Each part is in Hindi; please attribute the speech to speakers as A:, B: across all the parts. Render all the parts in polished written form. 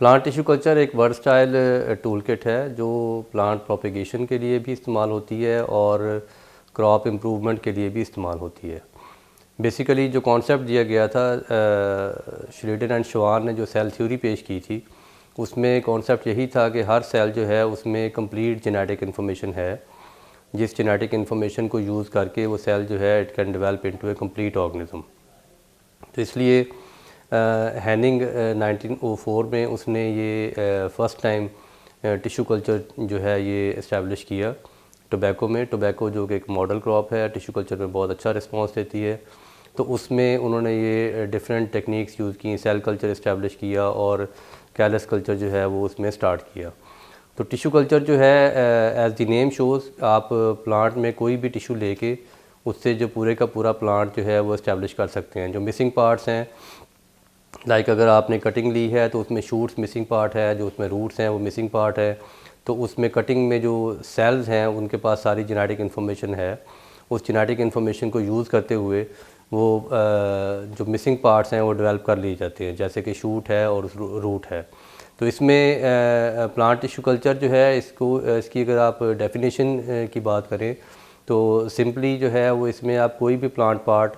A: प्लांट टिश्यू कल्चर एक वर्सटाइल टूल किट है जो प्लांट प्रोपेगेशन के लिए भी इस्तेमाल होती है और क्रॉप इम्प्रूवमेंट के लिए भी इस्तेमाल होती है। बेसिकली जो कॉन्सेप्ट दिया गया था श्रीडन एंड शवान ने जो सेल थ्योरी पेश की थी, उसमें कॉन्सेप्ट यही था कि हर सेल जो है उसमें कंप्लीट जेनेटिक इन्फॉर्मेशन है, जिस जेनेटिक इन्फॉर्मेशन को यूज़ करके वो सेल जो है it can develop into A complete organism. तो इसलिए हैनिंग 1904 में उसने ये फ़र्स्ट टाइम टिश्यू कल्चर जो है ये इस्टेब्लिश किया टोबैको में। टोबैको जो कि एक मॉडल क्रॉप है, टिश्यू कल्चर में बहुत अच्छा रिस्पांस देती है। तो उसमें उन्होंने ये डिफरेंट टेक्निक्स यूज़ की, सेल कल्चर इस्टेब्लिश किया और कैलस कल्चर जो है वो उसमें स्टार्ट किया। तो टिश्यू कल्चर जो है एज़ द नेम शोज़, आप प्लांट में कोई भी टिश्यू लेके उससे जो पूरे का पूरा प्लांट जो है वो इस्टेब्लिश कर सकते हैं। जो मिसिंग पार्ट्स हैं, लाइक अगर आपने कटिंग ली है तो उसमें शूट्स मिसिंग पार्ट है, जो उसमें रूट्स हैं वो मिसिंग पार्ट है। तो उसमें कटिंग में जो सेल्स हैं उनके पास सारी जेनेटिक इन्फॉर्मेशन है। उस जेनेटिक इन्फॉर्मेशन को यूज़ करते हुए वो जो मिसिंग पार्ट्स हैं वो डेवलप कर लिए जाते हैं, जैसे कि शूट है और रूट है। तो इसमें प्लांट टिश्यू कल्चर जो है इसकी अगर आप डेफिनेशन की बात करें तो सिंपली जो है वो इसमें आप कोई भी प्लांट पार्ट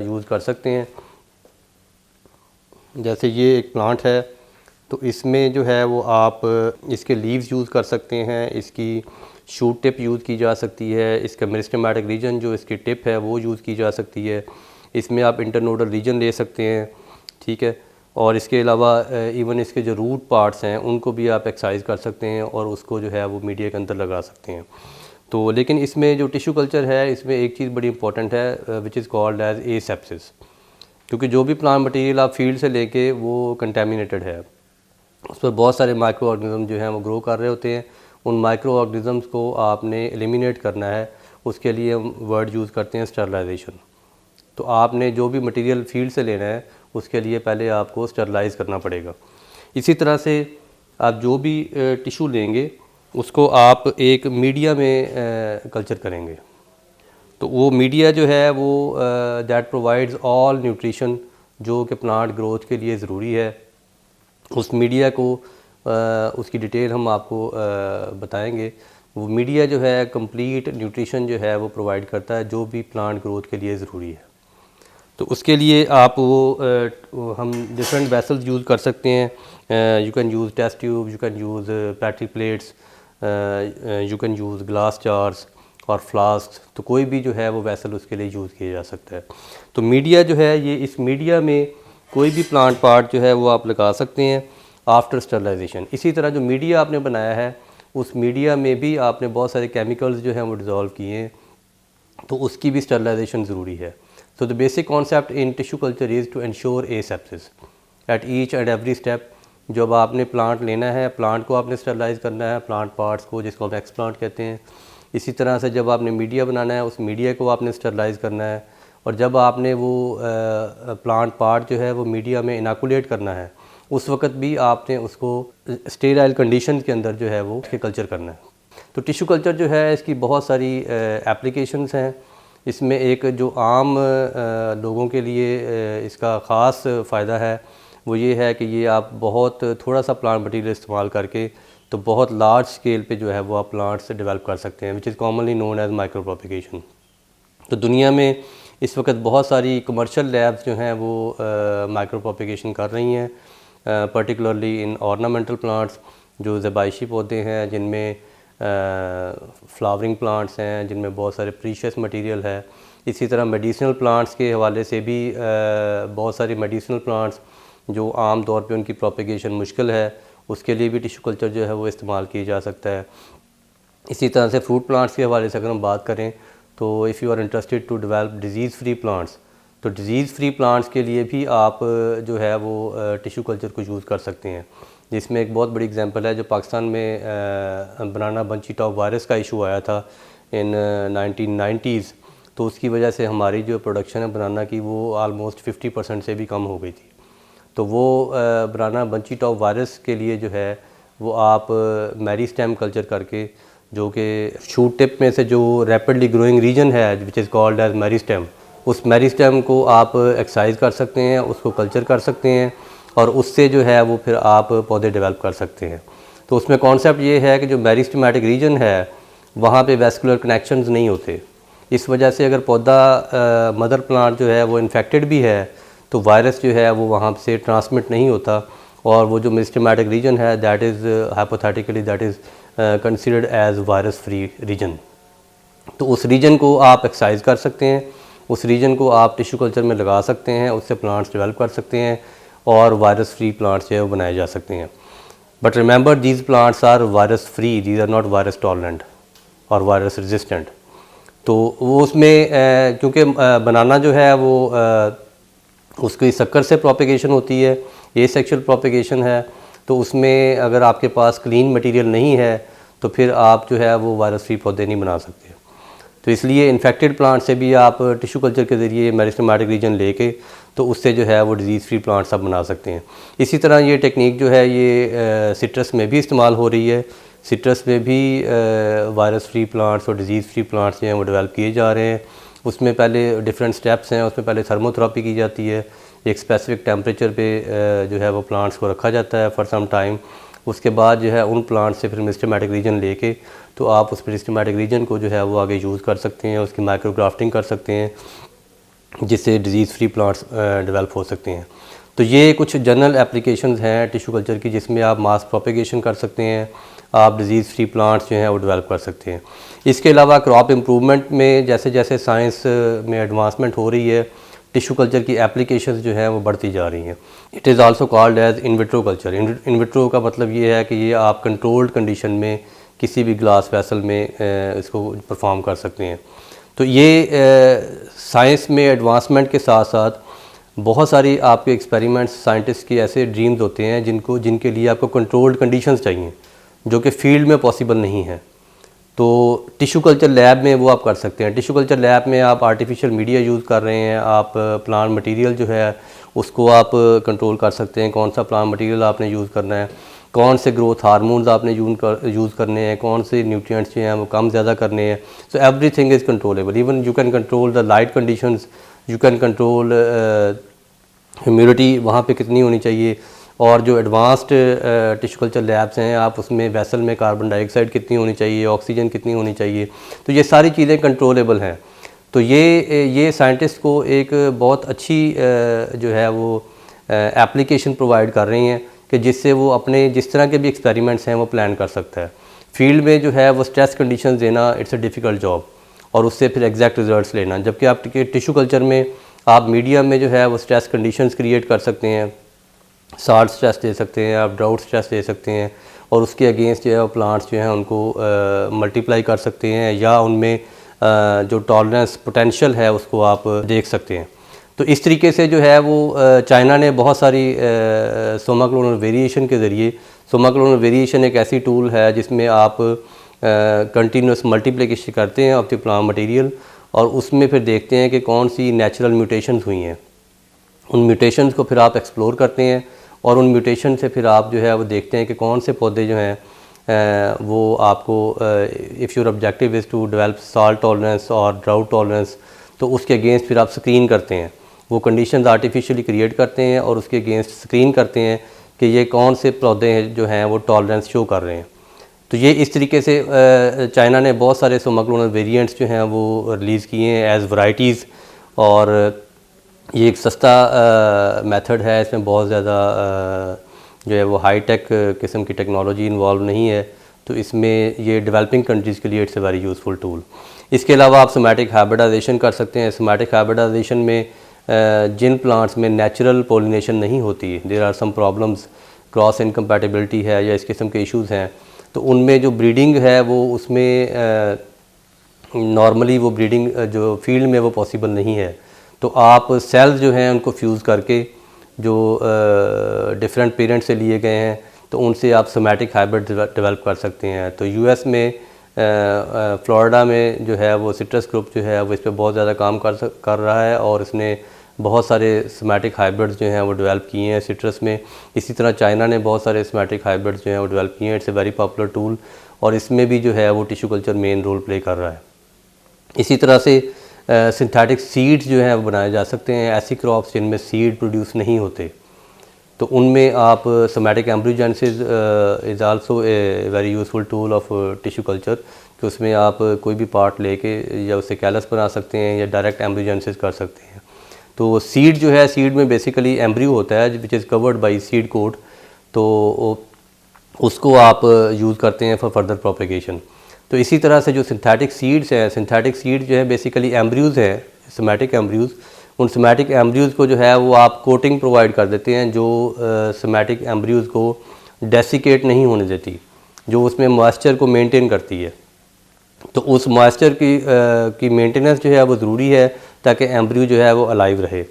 A: यूज़ कर सकते हैं। जैसे ये एक प्लांट है तो इसमें जो है वो आप इसके लीव्स यूज़ कर सकते हैं, इसकी शूट टिप यूज़ की जा सकती है, इसका मेरिस्टेमेटिक रीजन जो इसकी टिप है वो यूज़ की जा सकती है। इसमें आप इंटरनोडल रीजन ले सकते हैं, ठीक है। और इसके अलावा इवन इसके जो रूट पार्ट्स हैं उनको भी आप एक्सरसाइज कर सकते हैं और उसको जो है वो मीडिया के अंदर लगा सकते हैं। तो लेकिन इसमें जो टिश्यू कल्चर है इसमें एक चीज़ बड़ी इंपॉर्टेंट है which is called as asepsis, क्योंकि जो भी प्लांट मटेरियल आप फील्ड से लेके वो कंटेमिनेटेड है, उस पर बहुत सारे माइक्रो ऑर्गेनिज्म जो हैं वो ग्रो कर रहे होते हैं। उन माइक्रो ऑर्गेनिजम्स को आपने एलिमिनेट करना है, उसके लिए हम वर्ड यूज़ करते हैं स्टरलाइजेशन। तो आपने जो भी मटेरियल फील्ड से लेना है उसके लिए पहले आपको स्टरलाइज करना पड़ेगा। इसी तरह से आप जो भी टिश्यू लेंगे उसको आप एक मीडिया में कल्चर करेंगे। तो वो मीडिया जो है वो दैट प्रोवाइड्स ऑल न्यूट्रिशन जो कि प्लांट ग्रोथ के लिए ज़रूरी है। उस मीडिया को उसकी डिटेल हम आपको बताएंगे। वो मीडिया जो है कंप्लीट न्यूट्रिशन जो है वो प्रोवाइड करता है जो भी प्लांट ग्रोथ के लिए ज़रूरी है। तो उसके लिए आप हम डिफरेंट वेसल्स यूज़ कर सकते हैं। You can use test tube, you can use petri plates, you can use glass jars और फ्लास्क। तो कोई भी जो है वो वेसल उसके लिए यूज़ किया जा सकता है। तो मीडिया जो है ये, इस मीडिया में कोई भी प्लांट पार्ट जो है वो आप लगा सकते हैं आफ्टर स्टरलाइजेशन। इसी तरह जो मीडिया आपने बनाया है उस मीडिया में भी आपने बहुत सारे केमिकल्स जो हैं वो डिज़ोल्व किए हैं, तो उसकी भी स्टरलाइजेशन ज़रूरी है। So the basic concept in tissue culture is to ensure asepsis at each and every step. जब आपने प्लांट लेना है, प्लांट को आपने स्टरलाइज करना है, प्लांट पार्ट्स को, जिसको हम एक्सप्लांट कहते हैं। इसी तरह से जब आपने मीडिया बनाना है उस मीडिया को आपने स्टरलाइज करना है, और जब आपने वो प्लांट पार्ट जो है वो मीडिया में इनाकुलेट करना है उस वक्त भी आपने उसको स्टेराइल कंडीशन के अंदर जो है वो उसके कल्चर करना है। तो टिश्यू कल्चर जो है इसकी बहुत सारी एप्लीकेशंस हैं। इसमें एक जो आम लोगों के लिए इसका ख़ास फ़ायदा है वो ये है कि ये आप बहुत थोड़ा सा प्लांट मटेरियल इस्तेमाल करके तो बहुत लार्ज स्केल पे जो है वो आप प्लांट्स डेवलप कर सकते हैं, which is commonly known as micro propagation. तो दुनिया में इस वक्त बहुत सारी कमर्शियल लैब्स जो हैं वो माइक्रो प्रोपेगेशन कर रही हैं, पर्टिकुलरली इन ऑर्नामेंटल प्लांट्स जो ज़बाइशी पौधे हैं, जिनमें फ्लावरिंग प्लांट्स हैं, जिनमें बहुत सारे प्रीशियस मटेरियल है। इसी तरह मेडिसिनल प्लांट्स के हवाले से भी बहुत सारी मेडिसिनल प्लांट्स जो आम तौर पे उनकी प्रोपेगेशन मुश्किल है उसके लिए भी टिश्यू कल्चर जो है वो इस्तेमाल किया जा सकता है। इसी तरह से फ्रूट प्लांट्स के हवाले से अगर हम बात करें तो if you are interested to develop disease free plants, तो डिज़ीज़ फ्री प्लांट्स के लिए भी आप जो है वो टिश्यू कल्चर को यूज़ कर सकते हैं। जिसमें एक बहुत बड़ी एग्जांपल है जो पाकिस्तान में बनाना बंची टॉप वायरस का इशू आया था इन 1990s। तो उसकी वजह से हमारी जो प्रोडक्शन है बनाना की वो आलमोस्ट 50% से भी कम हो गई थी। तो वो बनाना बंची टॉप वायरस के लिए जो है वो आप मैरी स्टेम कल्चर करके, जो कि शूट टिप में से जो रैपिडली ग्रोइंग रीजन है which is called as meristem, उस मैरी स्टेम को आप एक्सरसाइज कर सकते हैं, उसको कल्चर कर सकते हैं और उससे जो है वो फिर आप पौधे डेवलप कर सकते हैं। तो उसमें कॉन्सेप्ट ये है कि जो मेरिस्टेमेटिक रीजन है वहाँ पे वैस्कुलर कनेक्शंस नहीं होते। इस वजह से अगर पौधा मदर प्लांट जो है वो इन्फेक्टेड भी है तो वायरस जो है वो वहाँ से ट्रांसमिट नहीं होता, और वो जो मेरिस्टेमेटिक रीजन है that is hypothetically that is considered as virus free region. तो उस रीजन को आप एक्सरसाइज कर सकते हैं, उस रीजन को आप टिश्यू कल्चर में लगा सकते हैं, उससे प्लांट्स डेवलप कर सकते हैं और वायरस फ्री प्लांट्स जो है वो बनाए जा सकते हैं। But remember these plants are virus free, these are not virus tolerant और वायरस रेजिस्टेंट। तो वो उसमें क्योंकि बनाना जो है वो उसकी शक्कर से प्रोपेगेशन होती है, ये सेक्शुअल प्रोपेगेशन है, तो उसमें अगर आपके पास क्लीन मटेरियल नहीं है तो फिर आप जो है वो वायरस फ्री पौधे नहीं बना सकते। तो इसलिए इन्फेक्टेड प्लांट से भी आप टिश्यू कल्चर के ज़रिए मेरिस्टेमेटिक रीजन लेके तो उससे जो है वो डिज़ीज़ फ्री प्लांट्स आप बना सकते हैं। इसी तरह ये टेक्निक जो है ये सिट्रस में भी इस्तेमाल हो रही है। सिट्रस में भी वायरस फ्री प्लांट्स और डिज़ीज़ फ्री प्लांट्स जो हैं वो डेवलप किए जा रहे हैं। उसमें पहले डिफरेंट स्टेप्स हैं, उसमें पहले थर्मोथेरेपी की जाती है, एक स्पेसिफिक टेम्परेचर पे जो है वो प्लांट्स को रखा जाता है फॉर सम टाइम। उसके बाद जो है उन प्लांट से फिर मेरिस्टेमेटिक रीजन लेके तो आप उस मेरिस्टेमेटिक रीजन को जो है वो आगे यूज़ कर सकते हैं, उसकी माइक्रोग्राफ्टिंग कर सकते हैं जिससे डिज़ीज़ फ्री प्लांट्स डेवलप हो सकते हैं। तो ये कुछ जनरल एप्लीकेशंस हैं टिश्यू कल्चर की जिसमें आप मास प्रोपेगेशन कर सकते हैं, आप डिज़ीज़ फ्री प्लांट्स जो हैं वो डेवलप कर सकते हैं। इसके अलावा क्रॉप इम्प्रूवमेंट में जैसे जैसे साइंस में एडवांसमेंट हो रही है टिश्यू कल्चर की एप्लीकेशंस जो हैं वो बढ़ती जा रही हैं। It is also called as in vitro culture. In vitro का मतलब ये है कि ये आप कंट्रोल्ड कंडीशन में किसी भी ग्लास वेसल में इसको परफॉर्म कर सकते हैं। तो ये साइंस में एडवांसमेंट के साथ साथ बहुत सारी आपके एक्सपेरिमेंट्स साइंटिस्ट के ऐसे ड्रीम्स होते हैं जिनके लिए आपको कंट्रोल्ड कंडीशंस चाहिए जो कि फील्ड में पॉसिबल नहीं है। तो टिश्यू कल्चर लैब में वो आप कर सकते हैं। टिश्यू कल्चर लैब में आप आर्टिफिशियल मीडिया यूज़ कर रहे हैं, आप प्लांट मटेरियल जो है उसको आप कंट्रोल कर सकते हैं, कौन सा प्लांट मटेरियल आपने यूज़ करना है, कौन से ग्रोथ हार्मोन्स आपने यूज़ करने हैं, कौन से न्यूट्रिएंट्स जो हैं वो कम ज़्यादा करने हैं। So everything is controllable. Even you can control the light conditions, you can control humidity वहाँ पे कितनी होनी चाहिए, और जो एडवांस्ड टिश्यू कल्चर लैब्स हैं आप उसमें वेसल में कार्बन डाइऑक्साइड कितनी होनी चाहिए, ऑक्सीजन कितनी होनी चाहिए। तो ये सारी चीज़ें कंट्रोलेबल हैं। तो ये साइंटिस्ट को एक बहुत अच्छी जो है वो एप्लीकेशन प्रोवाइड कर रही हैं कि जिससे वो अपने जिस तरह के भी एक्सपेरिमेंट्स हैं वो प्लान कर सकता है। फील्ड में जो है वो स्ट्रेस कंडीशंस देना इट्स अ डिफ़िकल्ट जॉब और उससे फिर एग्जैक्ट रिजल्ट्स लेना, जबकि आप टिश्यू कल्चर में आप मीडियम में जो है वो स्ट्रेस कंडीशंस क्रिएट कर सकते हैं, साल्ट स्ट्रेस दे सकते हैं, आप ड्राउट स्ट्रेस दे सकते हैं, और उसके अगेंस्ट जो है वो प्लांट्स जो हैं उनको मल्टीप्लाई कर सकते हैं या उनमें जो टॉलरेंस पोटेंशियल है उसको आप देख सकते हैं। तो इस तरीके से जो है वो चाइना ने बहुत सारी सोमा क्लोनल वेरिएशन के ज़रिए, सोमा क्लोनल वेरिएशन एक ऐसी टूल है जिसमें आप कंटिन्यूस मल्टीप्लिकेशन करते हैं ऑफ द प्लांट मटेरियल और उसमें फिर देखते हैं कि कौन सी नेचुरल म्यूटेशंस हुई हैं। उन म्यूटेशंस को फिर आप एक्सप्लोर करते हैं और उन म्यूटेशन से फिर आप जो है वो देखते हैं कि कौन से पौधे जो हैं वो आपको if your objective is to develop salt tolerance और ड्राउट टॉलरेंस, तो उसके अगेंस्ट फिर आप स्क्रीन करते हैं, वो कंडीशंस आर्टिफिशियली क्रिएट करते हैं और उसके अगेंस्ट स्क्रीन करते हैं कि ये कौन से पौधे हैं जो हैं वो टॉलरेंस शो कर रहे हैं। तो ये इस तरीके से चाइना ने बहुत सारे सोमा क्लोनल वेरिएंट्स जो हैं वो रिलीज़ किए हैं एज़ वैराइटीज़, और ये एक सस्ता मेथड है, इसमें बहुत ज़्यादा जो है वो हाई टेक किस्म की टेक्नोलॉजी इन्वॉल्व नहीं है, तो इसमें ये डेवलपिंग कंट्रीज़ के लिए it's a very useful tool. इसके अलावा आप सोमैटिक हाइब्रिडाइजेशन कर सकते हैं। सोमैटिक हाइब्रिडाइजेशन में जिन प्लांट्स में नेचुरल पोलिनेशन नहीं होती, there are some problems, cross incompatibility है या इस किस्म के इश्यूज़ हैं, तो उनमें जो ब्रीडिंग है वो उसमें नॉर्मली वो ब्रीडिंग जो फील्ड में वो पॉसिबल नहीं है, तो आप सेल्स जो हैं उनको फ्यूज़ करके जो डिफरेंट पेरेंट से लिए गए हैं तो उनसे आप सोमैटिक हाइब्रिड डेवलप कर सकते हैं। तो यूएस में फ्लोरिडा में जो है वो सिट्रस ग्रुप जो है वो इस पर बहुत ज़्यादा काम कर रहा है और इसने बहुत सारे सोमैटिक हाइब्रिड्स जो हैं वो डेवलप किए हैं सिट्रस में। इसी तरह चाइना ने बहुत सारे सोमैटिक हाइब्रिड्स जो हैं वो डेवलप किए हैं। It's a very popular tool और इसमें भी जो है वो tissue culture main role play कर रहा है। इसी तरह से सिंथेटिक सीड्स जो हैं वो बनाए जा सकते हैं, ऐसी क्रॉप्स जिनमें सीड प्रोड्यूस नहीं होते। तो उनमें आप somatic embryogenesis is also a very useful tool of tissue culture, कि उसमें आप कोई भी पार्ट लेके या उससे कैलस बना सकते हैं या डायरेक्ट एम्ब्रियोजेनेसिस कर सकते हैं। तो सीड जो है, सीड में बेसिकली एम्ब्रियो होता है which is covered by seed coat, तो उसको आप यूज़ करते हैं फॉर फर्दर प्रोपेगेशन। तो इसी तरह से जो सिंथेटिक सीड्स हैं, सिंथेटिक सीड जो है बेसिकली एम्ब्रियोज़ हैं, सोमैटिक एम्ब्रियोज़। उन सोमैटिक एम्ब्रियोज़ को जो है वो आप कोटिंग प्रोवाइड कर देते हैं जो सोमैटिक एम्ब्रियोज़ को डेसिकेट नहीं होने देती, जो उसमें मॉइस्चर को मेंटेन करती है। तो उस मॉइस्चर की मेंटेनेंस जो है वो ज़रूरी है ताकि एम्ब्रियो जो है वो अलाइव रहे।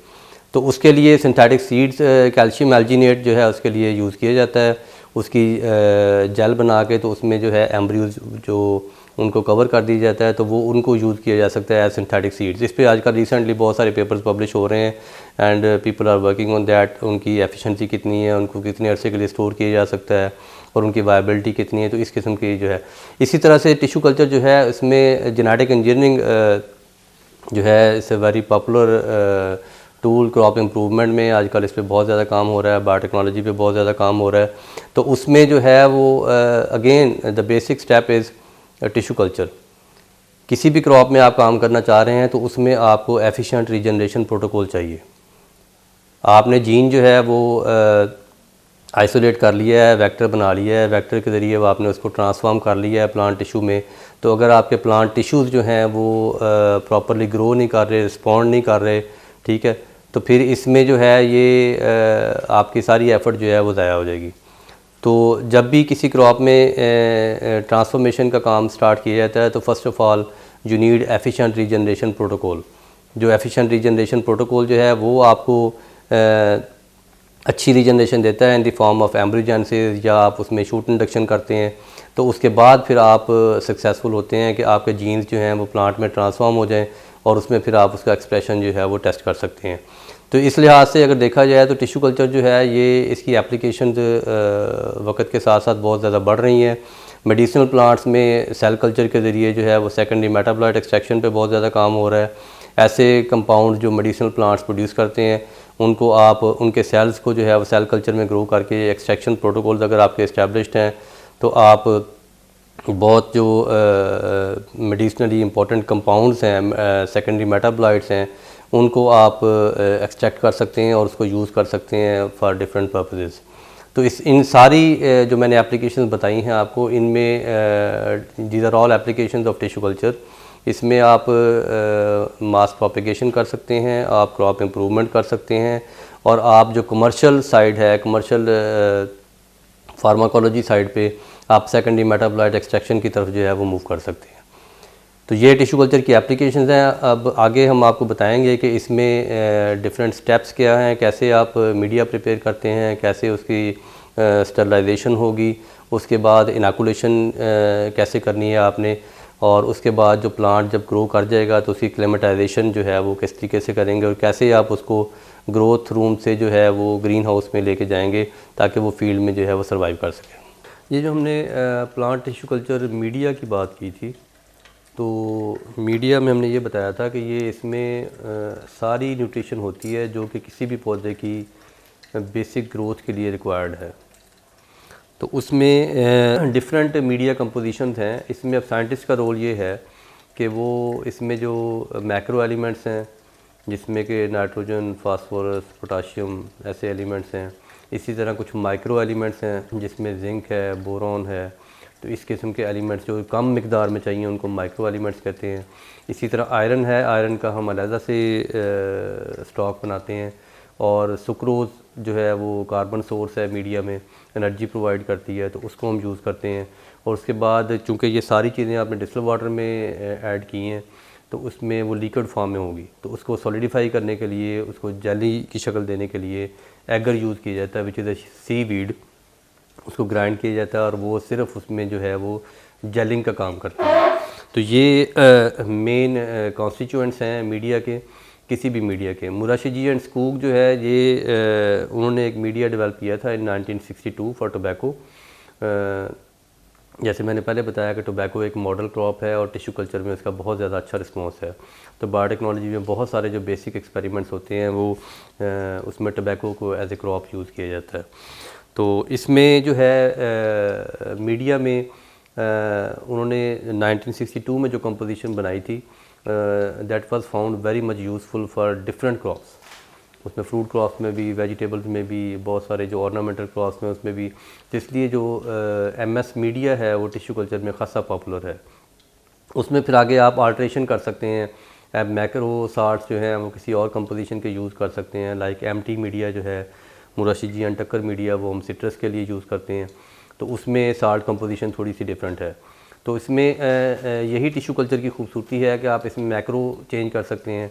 A: तो उसके लिए सिंथेटिक सीड्स कैल्शियम एल्जिनेट जो है उसके लिए यूज़ किया जाता है, उसकी जेल बना के, तो उसमें जो है एम्ब्रियोज जो उनको कवर कर दिया जाता है, तो वो उनको यूज़ किया जा सकता है एज सिंथेटिक सीड्स। इस पे आजकल रिसेंटली बहुत सारे पेपर्स पब्लिश हो रहे हैं and people are working on that. उनकी एफिशिएंसी कितनी है, उनको कितने अरसे के लिए स्टोर किया जा सकता है और उनकी वायबिलिटी कितनी है, तो इस किस्म की जो है। इसी तरह से टिश्यू कल्चर जो है इसमें जेनेटिक इंजीनियरिंग जो है it's a very popular tool crop improvement में। आजकल इस पे बहुत ज़्यादा काम हो रहा है, बायोटेक्नोलॉजी पे बहुत ज़्यादा काम हो रहा है। तो उसमें जो है वो again the basic step is tissue culture. किसी भी क्रॉप में आप काम करना चाह रहे हैं तो उसमें आपको एफिशिएंट रीजनरेशन प्रोटोकॉल चाहिए। आपने जीन जो है वो आइसोलेट कर लिया है, वेक्टर बना लिया है, वेक्टर के ज़रिए वो आपने उसको ट्रांसफॉर्म कर लिया है प्लांट टिश्यू में। तो अगर आपके प्लांट टिश्यूज़ जो हैं वो प्रॉपरली ग्रो नहीं कर रहे, रिस्पॉन्ड नहीं कर रहे, ठीक है, तो फिर इसमें जो है ये आपकी सारी एफ़र्ट जो है वो ज़ाया हो जाएगी। तो जब भी किसी क्रॉप में ट्रांसफॉर्मेशन का काम स्टार्ट किया जाता है तो first of all you need efficient regeneration protocol. जो एफिशिएंट रीजनरेशन प्रोटोकॉल जो है वो आपको अच्छी रीजनरेशन देता है in the form of embryogenesis, या आप उसमें शूट इंडक्शन करते हैं, तो उसके बाद फिर आप सक्सेसफुल होते हैं कि आपके जीन्स जो हैं वो प्लांट में ट्रांसफॉर्म हो जाएं और उसमें फिर आप उसका एक्सप्रेशन जो है वो टेस्ट कर सकते हैं। तो इस लिहाज से अगर देखा जाए तो टिश्यू कल्चर जो है ये इसकी एप्लीकेशन वक्त के साथ साथ बहुत ज़्यादा बढ़ रही हैं। मेडिसिनल प्लांट्स में सेल कल्चर के ज़रिए जो है वो सेकेंडरी मेटाबोलाइट एक्सट्रैक्शन पे बहुत ज़्यादा काम हो रहा है। ऐसे कंपाउंड जो मेडिसिनल प्लांट्स प्रोड्यूस करते हैं उनको आप उनके सेल्स को जो है वो सेल कल्चर में ग्रो करके एक्सट्रैक्शन प्रोटोकॉल्स अगर आपके इस्टेब्लिश्ड हैं तो आप बहुत जो मेडिसिनली इंपॉर्टेंट कंपाउंड्स हैं, सेकेंडरी मेटाबोलाइट्स हैं, उनको आप एक्सट्रैक्ट कर सकते हैं और उसको यूज़ कर सकते हैं फॉर डिफरेंट पर्पसेस। तो इन सारी जो मैंने एप्लीकेशंस बताई हैं आपको, इनमें these are all applications of tissue culture. इसमें आप मास प्रोपेगेशन कर सकते हैं, आप क्रॉप इम्प्रूवमेंट कर सकते हैं, और आप जो कमर्शियल साइड है, कमर्शियल फार्माकोलॉजी साइड पे आप सेकेंडरी मेटाबोलाइट एक्सट्रैक्शन की तरफ जो है वो मूव कर सकते हैं। तो ये टिश्यू कल्चर की एप्लीकेशंस हैं। अब आगे हम आपको बताएंगे कि इसमें डिफरेंट स्टेप्स क्या हैं, कैसे आप मीडिया प्रिपेयर करते हैं, कैसे उसकी स्टरलाइजेशन होगी, उसके बाद इनाकुलेशन कैसे करनी है आपने, और उसके बाद जो प्लांट जब ग्रो कर जाएगा तो उसकी क्लेमेटाइजेशन जो है वो किस तरीके से करेंगे, और कैसे आप उसको ग्रोथ रूम से जो है वो ग्रीन हाउस में लेके जाएंगे ताकि वो फील्ड में जो है वो सर्वाइव कर सकें। ये जो हमने प्लांट टिश्यू कल्चर मीडिया की बात की थी, तो मीडिया में हमने ये बताया था कि ये इसमें सारी न्यूट्रिशन होती है जो कि किसी भी पौधे की बेसिक ग्रोथ के लिए रिक्वायर्ड है। तो उसमें डिफरेंट मीडिया कंपोजिशंस हैं। इसमें अब साइंटिस्ट का रोल ये है कि वो इसमें जो मैक्रो एलिमेंट्स हैं जिसमें कि नाइट्रोजन, फास्फोरस, पोटाशियम ऐसे एलिमेंट्स हैं, इसी तरह कुछ माइक्रो एलिमेंट्स हैं जिसमें जिंक है, बोरॉन है, तो इस किस्म के एलिमेंट्स जो कम मिकदार में चाहिए उनको माइक्रो एलिमेंट्स कहते हैं। इसी तरह आयरन है, आयरन का हम अलहदा से स्टॉक बनाते हैं, और सुक्रोज़ जो है वो कार्बन सोर्स है, मीडिया में एनर्जी प्रोवाइड करती है, तो उसको हम यूज़ करते हैं। और उसके बाद चूँकि ये सारी चीज़ें आपने डिस्टिल्ड वाटर में ऐड की हैं तो उसमें वो लिक्विड फॉर्म में होगी, तो उसको सॉलिडिफाई करने के लिए, उसको जेली की शक्ल देने के लिए एगर यूज़ किया जाता है, which is a seaweed. उसको ग्राइंड किया जाता है और वो सिर्फ उसमें जो है वो जेलिंग का काम करता है। तो ये मेन कॉन्स्टिट्यूएंट्स हैं मीडिया के, किसी भी मीडिया के। मुराशिजी एंड स्कूक जो है ये उन्होंने एक मीडिया डेवलप किया था इन 1962 फॉर टोबैको। जैसे मैंने पहले बताया कि टोबैको एक मॉडल क्रॉप है और टिश्यू कल्चर में उसका बहुत ज़्यादा अच्छा रिस्पॉन्स है। तो बायोटेक्नोलॉजी में बहुत सारे जो बेसिक एक्सपेरिमेंट्स होते हैं वो उसमें टोबैको को एज ए क्रॉप यूज़ किया जाता है। तो इसमें जो है मीडिया में उन्होंने 1962 में जो कंपोजिशन बनाई थी that was found very much useful for different crops. उसमें फ्रूट क्रॉप्स में भी, वेजिटेबल्स में भी, बहुत सारे जो ऑर्नामेंटल क्रॉप्स में उसमें भी। तो इसलिए जो एमएस मीडिया है वो टिश्यू कल्चर में खासा पॉपुलर है। उसमें फिर आगे आप अल्ट्रेशन कर सकते हैं। अब मैक्रो सार्ट्स जो हैं वो किसी और कंपोजिशन के यूज़ कर सकते हैं, लाइक एम्प्टी मीडिया जो है मुराशिजियन टक्कर मीडिया, वो हम सिट्रस के लिए यूज़ करते हैं। तो उसमें साल्ट कंपोजिशन थोड़ी सी डिफरेंट है। तो इसमें यही टिश्यू कल्चर की खूबसूरती है कि आप इसमें मैक्रो चेंज कर सकते हैं,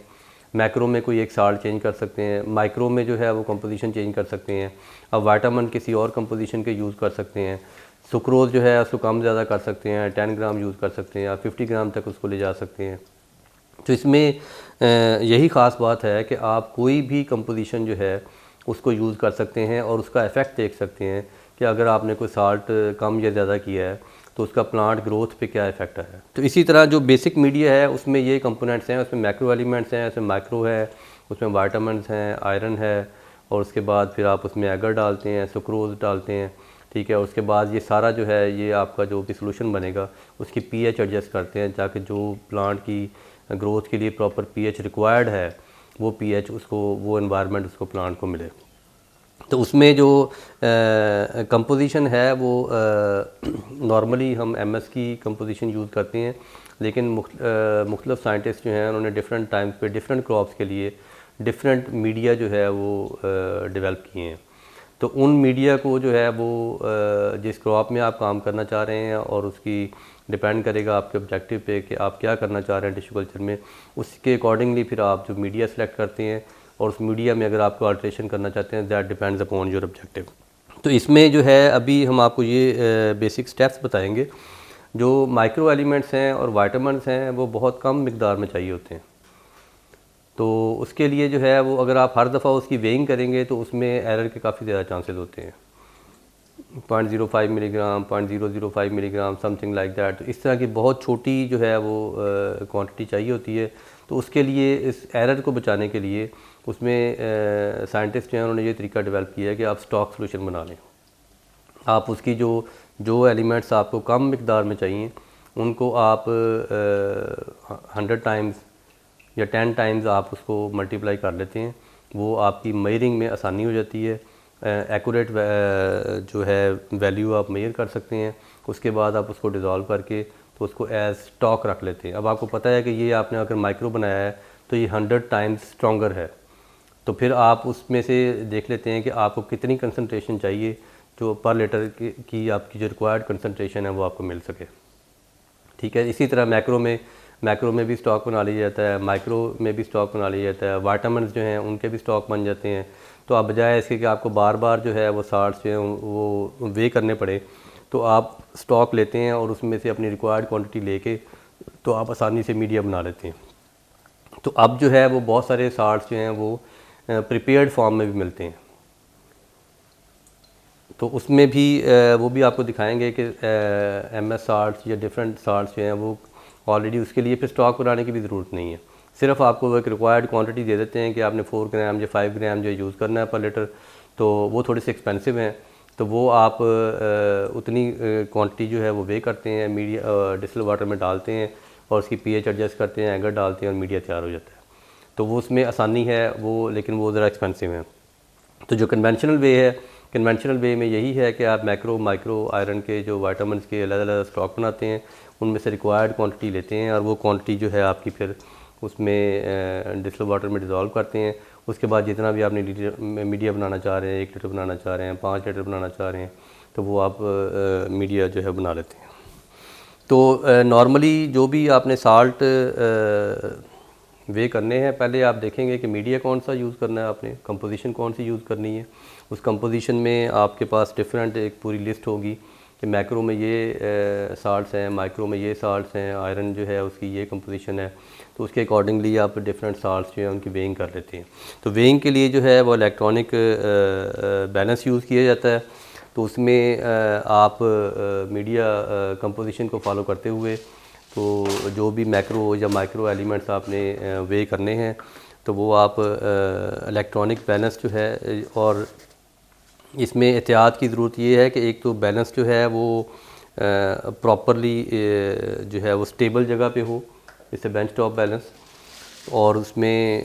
A: मैक्रो में कोई एक साल्ट चेंज कर सकते हैं, माइक्रो में जो है वो कंपोजिशन चेंज कर सकते हैं। अब वाइटामिन किसी और कंपोजिशन के यूज़ कर सकते हैं। सुक्रोज जो है उसको कम ज़्यादा कर सकते हैं, 10 ग्राम यूज़ कर सकते हैं, आप 50 ग्राम तक उसको ले जा सकते हैं। तो इसमें यही ख़ास बात है कि आप कोई भी कंपोजिशन जो है उसको यूज़ कर सकते हैं और उसका इफ़ेक्ट देख सकते हैं कि अगर आपने कोई साल्ट कम या ज़्यादा किया है तो उसका प्लांट ग्रोथ पे क्या इफ़ेक्ट है। तो इसी तरह जो बेसिक मीडिया है उसमें ये कंपोनेंट्स हैं, उसमें मैक्रो एलिमेंट्स हैं, उसमें माइक्रो है, उसमें वाइटामिन्स हैं, आयरन है, और उसके बाद फिर आप उसमें एगर डालते हैं, सुक्रोज डालते हैं, ठीक है। उसके बाद ये सारा जो है ये आपका जो भी सोल्यूशन बनेगा उसकी पीएच एडजस्ट करते हैं ताकि जो प्लांट की ग्रोथ के लिए प्रॉपर पीएच रिक्वायर्ड है वो पीएच उसको, वो एनवायरनमेंट उसको प्लांट को मिले। तो उसमें जो कंपोजिशन है वो नॉर्मली हम एमएस की कंपोजिशन यूज़ करते हैं, लेकिन मुख्तलिफ साइंटिस्ट जो हैं उन्होंने डिफरेंट टाइम्स पे डिफरेंट क्रॉप्स के लिए डिफरेंट मीडिया जो है वो डेवलप किए हैं। तो उन मीडिया को जो है वो जिस क्रॉप में आप काम करना चाह रहे हैं और उसकी डिपेंड करेगा आपके ऑब्जेक्टिव पे कि आप क्या करना चाह रहे हैं टिश्यू कल्चर में, उसके अकॉर्डिंगली फिर आप जो मीडिया सेलेक्ट करते हैं और उस मीडिया में अगर आपको अल्ट्रेशन करना चाहते हैं that depends upon your objective. तो इसमें जो है अभी हम आपको ये बेसिक स्टेप्स बताएंगे। जो माइक्रो एलिमेंट्स हैं और वाइटामिन्स हैं वो बहुत कम मिकदार में चाहिए होते हैं। तो उसके लिए जो है वो अगर आप हर दफ़ा उसकी वेइंग करेंगे तो उसमें एरर के काफ़ी ज़्यादा चांसेस होते हैं। 0.05 milligram, 0.005 milligram, something like that. तो इस तरह की बहुत छोटी जो है वो क्वांटिटी चाहिए होती है। तो उसके लिए इस एरर को बचाने के लिए उसमें साइंटिस्ट जो हैं उन्होंने ये तरीका डेवलप किया है कि आप स्टॉक सोल्यूशन बना लें। आप उसकी जो एलिमेंट्स आपको कम मिकदार में चाहिए उनको आप 100 टाइम्स या 10 टाइम्स आप उसको मल्टीप्लाई कर लेते हैं। वो आपकी मेजरिंग में आसानी हो जाती है, एक्यूरेट जो है वैल्यू आप मेजर कर सकते हैं। उसके बाद आप उसको डिज़ोल्व करके तो उसको एज स्टॉक रख लेते हैं। अब आपको पता है कि ये आपने अगर माइक्रो बनाया है तो ये 100 टाइम्स स्ट्रॉन्गर है, तो फिर आप उसमें से देख लेते हैं कि आपको कितनी कंसनट्रेशन चाहिए जो पर लीटर की आपकी जो रिक्वायर्ड कंसनट्रेशन है वो आपको मिल सके, ठीक है। इसी तरह मैक्रो में भी स्टॉक बना लिया जाता है, माइक्रो में भी स्टॉक बना लिया जाता है, वाइटामिन्स जो हैं उनके भी स्टॉक बन जाते हैं। तो आप बजाय इसके कि आपको बार बार जो है वो साल्ट्स जो हैं वो वे करने पड़े, तो आप स्टॉक लेते हैं और उसमें से अपनी रिक्वायर्ड क्वांटिटी लेके तो आप आसानी से मीडिया बना लेते हैं। तो अब जो है वो बहुत सारे साल्ट्स जो हैं वो प्रिपेयर्ड फॉर्म में भी मिलते हैं। तो उसमें भी वो भी आपको दिखाएंगे कि एमएस साल्ट्स या डिफरेंट साल्ट्स जो हैं वो ऑलरेडी उसके लिए फिर स्टॉक बनाने की भी ज़रूरत नहीं है। सिर्फ आपको वो एक रिक्वायर्ड क्वांटिटी दे देते हैं कि आपने 4 ग्राम या 5 ग्राम जो यूज़ करना है पर लीटर। तो वो थोड़े से एक्सपेंसिव हैं, तो वो आप उतनी क्वांटिटी जो है वो वे करते हैं, मीडिया डिस्टिल वाटर में डालते हैं और उसकी पीएच एडजस्ट करते हैं, एगर डालते हैं और मीडिया तैयार हो जाता है। तो वो उसमें आसानी है वो, लेकिन वो ज़रा एक्सपेंसिव है। तो जो कन्वेंशनल वे है, कन्वेंशनल वे में यही है कि आप मैक्रो माइक्रो आयरन के जो वाइटामिन्स के अलग अलग स्टॉक बनाते हैं, उनमें से रिक्वायर्ड क्वांटिटी लेते हैं और वो क्वांटिटी जो है आपकी फिर उसमें डिस्टिल वाटर में डिज़ोल्व करते हैं। उसके बाद जितना भी आपने मीडिया बनाना चाह रहे हैं, 1 लीटर बनाना चाह रहे हैं, 5 लीटर बनाना चाह रहे हैं, तो वो आप मीडिया जो है बना लेते हैं। तो नॉर्मली जो भी आपने साल्ट वे करने हैं, पहले आप देखेंगे कि मीडिया कौन सा यूज़ करना है, आपने कंपोजिशन कौन सी यूज़ करनी है। उस कंपोजिशन में आपके पास डिफरेंट एक पूरी लिस्ट होगी कि मैक्रो में ये साल्ट्स हैं, माइक्रो में ये साल्ट्स हैं, आयरन जो है उसकी ये कंपोजिशन है। तो उसके अकॉर्डिंगली आप डिफरेंट साल्ट्स जो हैं उनकी वेइंग कर लेते हैं। तो वेइंग के लिए जो है वो इलेक्ट्रॉनिक बैलेंस यूज़ किया जाता है। तो उसमें आप मीडिया कंपोजिशन को फॉलो करते हुए तो जो भी मैक्रो या माइक्रो एलिमेंट्स आपने वे करने हैं तो वो आप इलेक्ट्रॉनिक बैलेंस जो है, और इसमें एहतियात की ज़रूरत ये है कि एक तो बैलेंस जो है वो प्रॉपरली जो है वो स्टेबल जगह पे हो, जैसे बेंच टॉप बैलेंस, और उसमें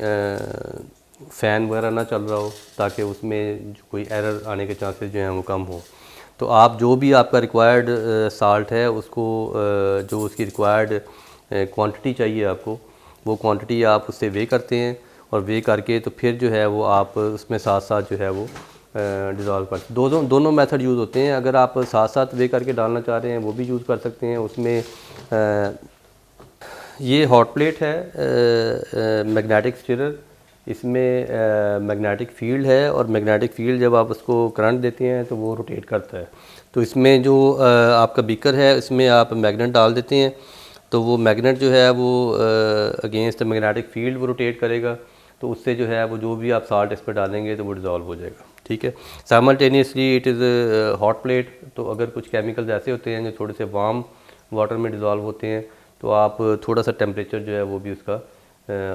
A: फ़ैन वगैरह ना चल रहा हो ताकि उसमें जो कोई एरर आने के चांसेस जो हैं वो कम हो। तो आप जो भी आपका रिक्वायर्ड साल्ट है उसको जो उसकी रिक्वायर्ड क्वांटिटी चाहिए आपको, वो क्वांटिटी आप उससे वे करते हैं, और वे करके तो फिर जो है वो आप उसमें साथ साथ जो है वो डिज़ोल्व कर, दोनों मेथड यूज़ होते हैं। अगर आप साथ साथ वे करके डालना चाह रहे हैं वो भी यूज़ कर सकते हैं। उसमें ये हॉट प्लेट है मैग्नेटिक स्टिरर, इसमें मैग्नेटिक फील्ड है, और मैग्नेटिक फील्ड जब आप उसको करंट देते हैं तो वो रोटेट करता है। तो इसमें जो आपका बीकर है इसमें आप मैग्नेट डाल देते हैं तो वो मैग्नेट जो है वो अगेंस्ट मैग्नेटिक फील्ड वो रोटेट करेगा, तो उससे जो है वो जो भी आप साल्ट इस पर डालेंगे तो वो डिज़ोल्व हो जाएगा। ठीक है, simultaneously it is hot plate. तो अगर कुछ केमिकल्स ऐसे होते हैं जो थोड़े से वार्म वाटर में डिज़ोल्व होते हैं तो आप थोड़ा सा टेम्परेचर जो है वो भी उसका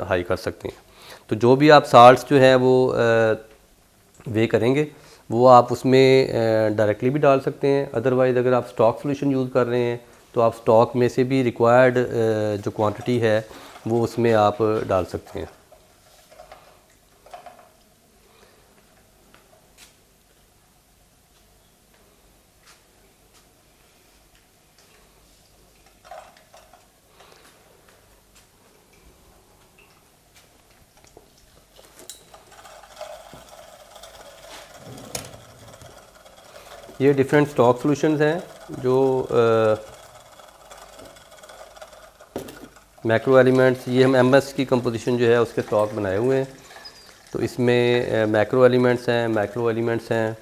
A: हाई कर सकते हैं। तो जो भी आप साल्ट्स जो है वो वे करेंगे वो आप उसमें डायरेक्टली भी डाल सकते हैं। अदरवाइज़ अगर आप स्टॉक सोल्यूशन यूज़ कर रहे हैं तो आप स्टॉक में से भी रिक्वायर्ड जो क्वांटिटी है वो उसमें आप डाल सकते हैं। ये डिफरेंट स्टॉक सॉल्यूशंस हैं जो मैक्रो एलिमेंट्स, ये हम एमएस की कंपोजिशन जो है उसके स्टॉक बनाए हुए हैं। तो इसमें मैक्रो एलिमेंट्स हैं, मैक्रो एलिमेंट्स हैं,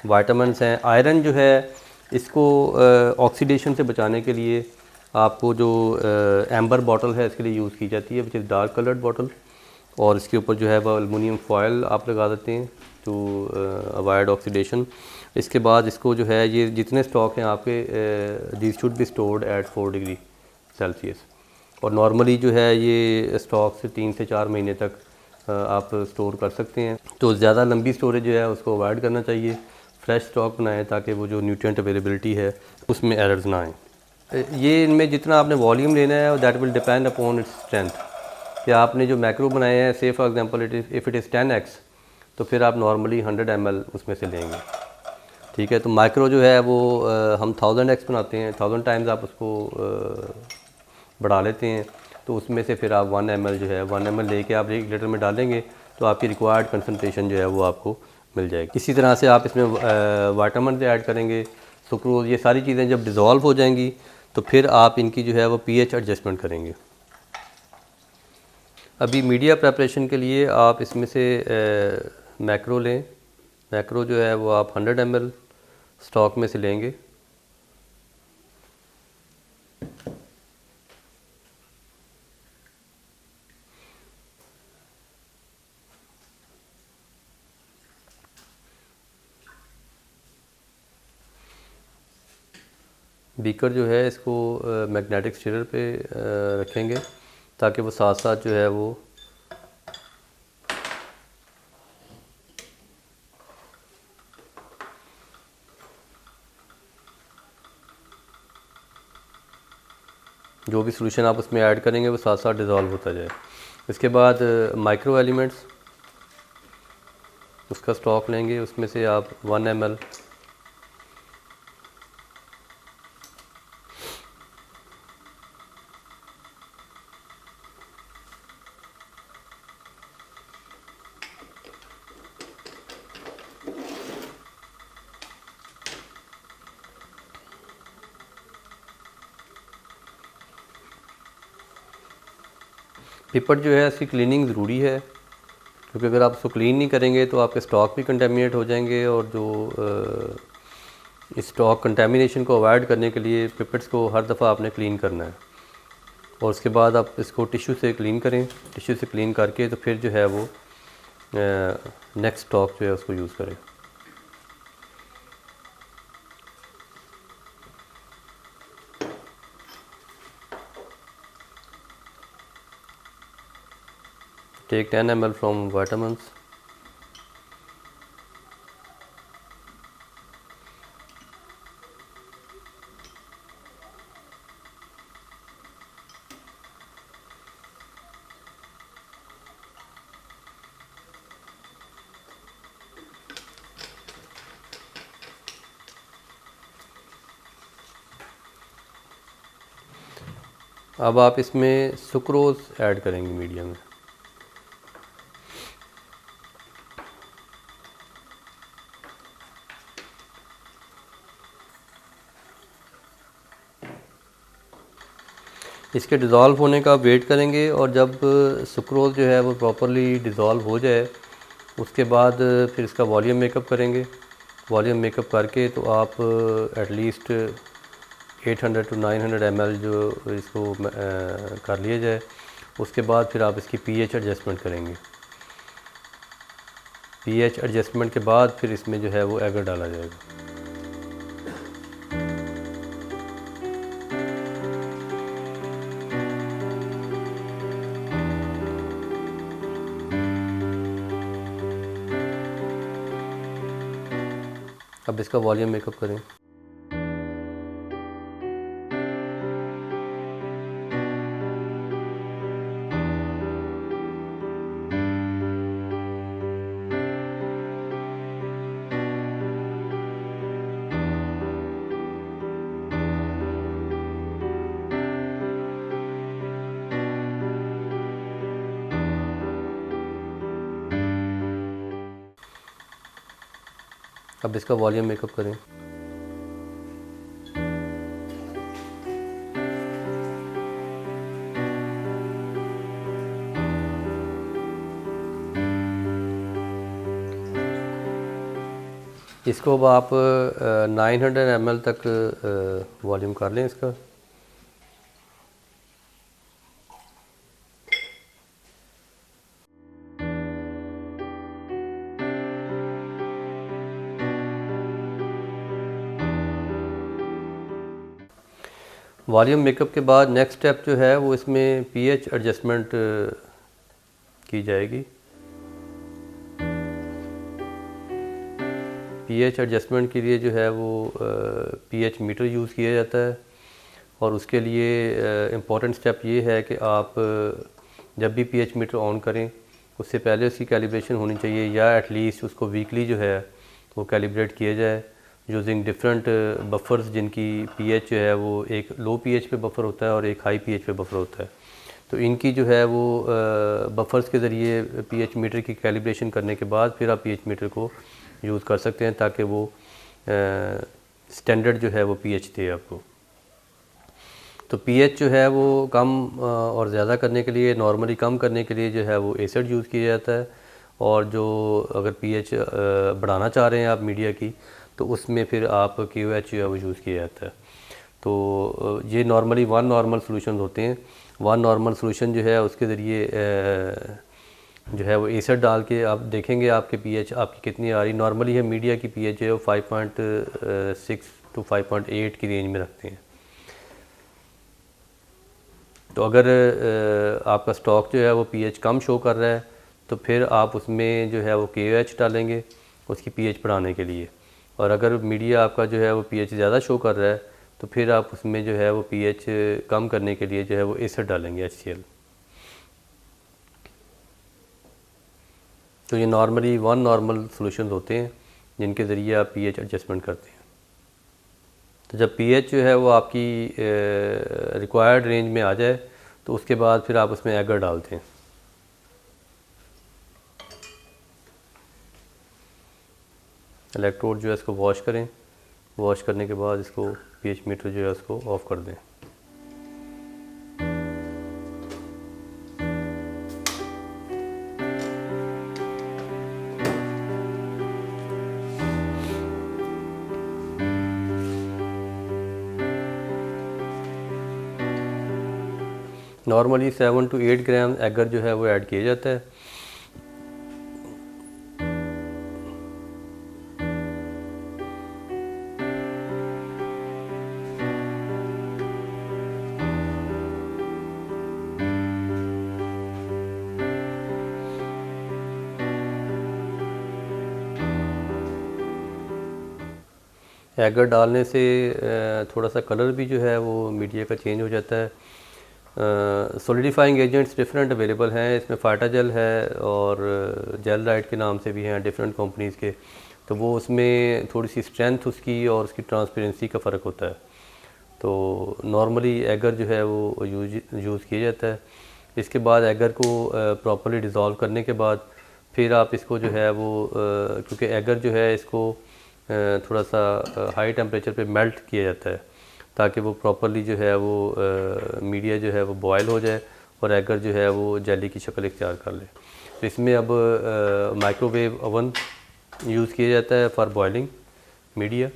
A: वाइटामिन्स हैं। आयरन जो है इसको ऑक्सीडेशन से बचाने के लिए आपको जो एम्बर बॉटल है इसके लिए यूज़ की जाती है, which is dark coloured bottle, और इसके ऊपर जो है वो एलुमिनियम फॉयल आप लगा देते हैं टू अवॉइड ऑक्सीडेशन। इसके बाद इसको जो है ये जितने स्टॉक हैं आपके these should be stored at 4 degree Celsius, और नॉर्मली जो है ये स्टॉक से 3 से 4 महीने तक आप स्टोर कर सकते हैं। तो ज़्यादा लंबी स्टोरेज जो है उसको अवॉइड करना चाहिए, फ्रेश स्टॉक बनाएं ताकि वो जो न्यूट्रिएंट अवेलेबिलिटी है उसमें एरर्स ना आएँ। ये इनमें जितना आपने वॉल्यूम लेना है that will depend upon its strength, कि आपने जो मैक्रो बनाए हैं से for example if it is 10x तो फिर आप नॉर्मली 100 ml उसमें से लेंगे। ठीक है, तो माइक्रो जो है वो हम 1000x बनाते हैं, 1000 टाइम्स आप उसको बढ़ा लेते हैं, तो उसमें से फिर आप 1 ml जो है 1 ml लेके आप 1 लीटर में डालेंगे तो आपकी रिक्वायर्ड कंसनट्रेशन जो है वो आपको मिल जाएगी। इसी तरह से आप इसमें वाइटामिन ऐड करेंगे, सुक्रोज, ये सारी चीज़ें जब डिज़ोल्व हो जाएंगी तो फिर आप इनकी जो है वो pH एडजस्टमेंट करेंगे। अभी मीडिया प्रेपरेशन के लिए आप इसमें से मैक्रो लें। मैक्रो जो है वो आप 100 ml स्टॉक में से लेंगे। बीकर जो है इसको मैग्नेटिक स्टिरर पे रखेंगे ताकि वो साथ साथ जो है वो जो भी सॉल्यूशन आप उसमें ऐड करेंगे वो साथ साथ डिज़ोल्व होता जाए। इसके बाद माइक्रो एलिमेंट्स उसका स्टॉक लेंगे, उसमें से आप 1 ml पिपट जो है इसकी क्लीनिंग ज़रूरी है, क्योंकि अगर आप उसको क्लीन नहीं करेंगे तो आपके स्टॉक भी कंटेमिनेट हो जाएंगे, और जो इस स्टॉक कंटेमिनेशन को अवॉइड करने के लिए पिपट्स को हर दफ़ा आपने क्लीन करना है, और उसके बाद आप इसको टिश्यू से क्लीन करें। टिश्यू से क्लीन करके तो फिर जो है वो नेक्स्ट स्टॉक जो है उसको यूज़ करें। Take 10 ml from vitamins. अब आप इसमें सुक्रोज ऐड करेंगे मीडिया में। इसके डिज़ोल्व होने का वेट करेंगे और जब सुक्रोज जो है वो प्रॉपरली डिज़ोल्व हो जाए उसके बाद फिर इसका वॉल्यूम मेकअप करेंगे। वॉल्यूम मेकअप करके तो आप एटलीस्ट 800 to 900 ml जो इसको कर लिया जाए। उसके बाद फिर आप इसकी pH एडजस्टमेंट करेंगे। pH एडजस्टमेंट के बाद फिर इसमें जो है वो एगर डाला जाएगा। अब इसका वॉल्यूम मेकअप करें। अब इसका वॉल्यूम मेकअप करें। इसको अब आप 900 ml तक वॉल्यूम कर लें इसका। वॉल्यूम मेकअप के बाद नेक्स्ट स्टेप जो है वो इसमें pH एडजस्टमेंट की जाएगी। pH एडजस्टमेंट के लिए जो है वो pH मीटर यूज़ किया जाता है और उसके लिए इम्पॉर्टेंट स्टेप ये है कि आप जब भी pH मीटर ऑन करें उससे पहले उसकी कैलिब्रेशन होनी चाहिए या एटलीस्ट उसको वीकली जो है वो कैलिब्रेट किया जाए यूजिंग डिफरेंट बफर्स जिनकी pH जो है वो एक लो pH पे बफर होता है और एक हाई pH पे बफर होता है। तो इनकी जो है वो बफर्स के ज़रिए pH मीटर की कैलिब्रेशन करने के बाद फिर आप pH मीटर को यूज़ कर सकते हैं ताकि वो स्टैंडर्ड जो है वो pH दे आपको। तो pH जो है वो कम और ज़्यादा करने के लिए नॉर्मली कम करने के लिए जो है वो एसिड यूज़ किया जाता है और जो अगर pH बढ़ाना चाह रहे हैं आप मीडिया की तो उसमें फिर आप KOH जो है वो यूज़ किया जाता है। तो ये नॉर्मली वन नॉर्मल सॉल्यूशन होते हैं। वन नॉर्मल सॉल्यूशन जो है उसके ज़रिए जो है वो एसिड डाल के आप देखेंगे आपके pH आपकी कितनी आ रही। नॉर्मली है मीडिया की pH जो है वो 5.6 to 5.8 की रेंज में रखते हैं। तो अगर आपका स्टॉक जो है वो pH कम शो कर रहा है तो फिर आप उसमें जो है वो KOH डालेंगे उसकी pH बढ़ाने के लिए। और अगर मीडिया आपका जो है वो pH ज़्यादा शो कर रहा है तो फिर आप उसमें जो है वो pH कम करने के लिए जो है वो एसिड डालेंगे HCl। तो ये नॉर्मली वन नॉर्मल सॉल्यूशंस होते हैं जिनके ज़रिए आप pH एडजस्टमेंट करते हैं। तो जब pH जो है वो आपकी रिक्वायर्ड रेंज में आ जाए तो उसके बाद फिर आप उसमें एगर डालते हैं। इलेक्ट्रोड जो है इसको वॉश करें। वॉश करने के बाद इसको pH मीटर जो है उसको ऑफ़ कर दें। नॉर्मली 7 to 8 ग्राम एगर जो है वो ऐड किया जाता है। एगर डालने से थोड़ा सा कलर भी जो है वो मीडिया का चेंज हो जाता है। सॉलिडिफाइंग एजेंट्स डिफरेंट अवेलेबल हैं, इसमें फाटा जेल है और जेल राइट के नाम से भी हैं डिफरेंट कंपनीज़ के। तो वो उसमें थोड़ी सी स्ट्रेंथ उसकी और उसकी ट्रांसपेरेंसी का फ़र्क होता है। तो नॉर्मली एगर जो है वो यूज़ किया जाता है। इसके बाद एगर को प्रॉपर्ली डिज़ोल्व करने के बाद फिर आप इसको जो है वो क्योंकि एगर जो है इसको थोड़ा सा हाई टेम्परेचर पे मेल्ट किया जाता है ताकि वो प्रॉपर्ली जो है वो मीडिया जो है वो बॉयल हो जाए और एगर जो है वो जेली की शक्ल इख्तियार कर ले। तो इसमें अब माइक्रोवेव ओवन यूज़ किया जाता है फॉर बॉयलिंग मीडिया।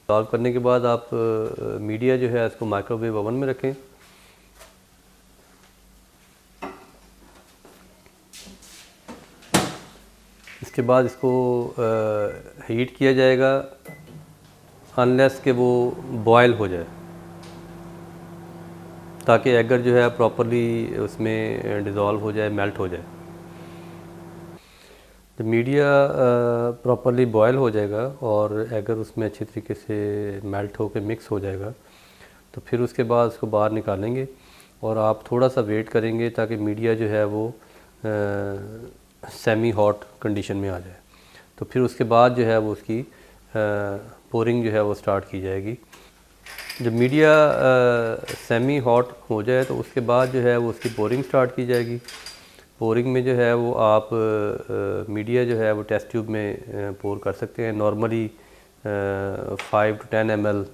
A: सॉल्व करने के बाद आप मीडिया जो है इसको माइक्रोवेव ओवन में रखें। इसके बाद इसको हीट किया जाएगा अनलेस के वो बॉयल हो जाए ताकि एगर जो है प्रॉपर्ली उसमें डिज़ोल्व हो जाए, मेल्ट हो जाए। जब मीडिया प्रॉपर्ली बॉयल हो जाएगा और एगर उसमें अच्छी तरीके से मेल्ट होकर मिक्स हो जाएगा तो फिर उसके बाद उसको बाहर निकालेंगे और आप थोड़ा सा वेट करेंगे ताकि मीडिया जो है वो सेमी हॉट कंडीशन में आ जाए। तो फिर उसके बाद जो है वो उसकी पोरिंग जो है वो स्टार्ट की जाएगी। जब मीडिया सेमी हॉट हो जाए तो उसके बाद जो है वो उसकी पोरिंग स्टार्ट की जाएगी। पोरिंग में जो है वो आप मीडिया जो है वो टेस्ट ट्यूब में पोर कर सकते हैं। नॉर्मली 5 to 10 ml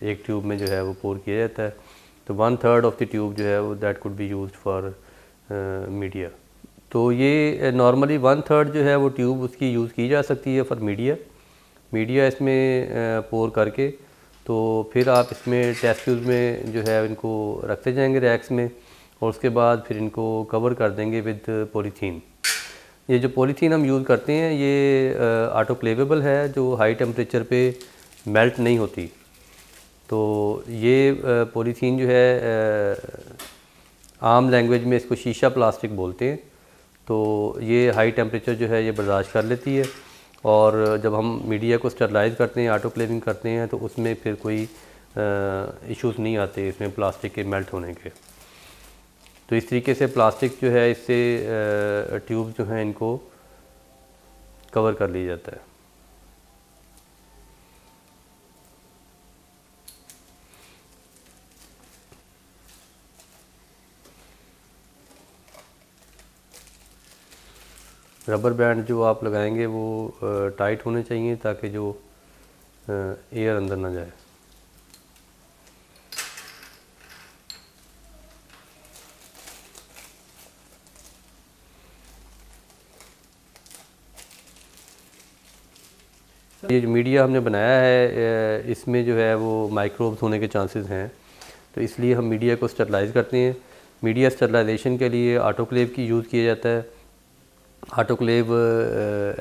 A: एक ट्यूब में जो है वो पोर किया जाता है। तो 1/3 ऑफ द ट्यूब जो है वो that could be used for media. तो ये नॉर्मली 1/3 जो है वो ट्यूब उसकी यूज़ की जा सकती है फॉर मीडिया इसमें पोर करके। तो फिर आप इसमें टेस्ट ट्यूब में जो है इनको रखते जाएंगे रैक्स में और उसके बाद फिर इनको कवर कर देंगे विद पॉलीथीन। ये जो पॉलीथीन हम यूज़ करते हैं ये ऑटोक्लेवेबल है, जो हाई टेम्परेचर पे मेल्ट नहीं होती। तो ये पॉलीथीन जो है आम लैंग्वेज में इसको शीशा प्लास्टिक बोलते हैं। तो ये हाई टेम्परेचर जो है ये बर्दाश्त कर लेती है और जब हम मीडिया को स्टरलाइज करते हैं, ऑटोक्लेविंग करते हैं तो उसमें फिर कोई इश्यूज़ नहीं आते इसमें प्लास्टिक के मेल्ट होने के। तो इस तरीके से प्लास्टिक जो है इससे ट्यूब जो हैं इनको कवर कर लिया जाता है। रबर बैंड जो आप लगाएंगे वो टाइट होने चाहिए ताकि जो एयर अंदर ना जाए। ये जो मीडिया हमने बनाया है इसमें जो है वो माइक्रोब्स होने के चांसेस हैं, तो इसलिए हम मीडिया को स्टरलाइज़ करते हैं। मीडिया स्टरलाइजेशन के लिए ऑटोक्लेव की यूज़ किया जाता है। ऑटोक्लेव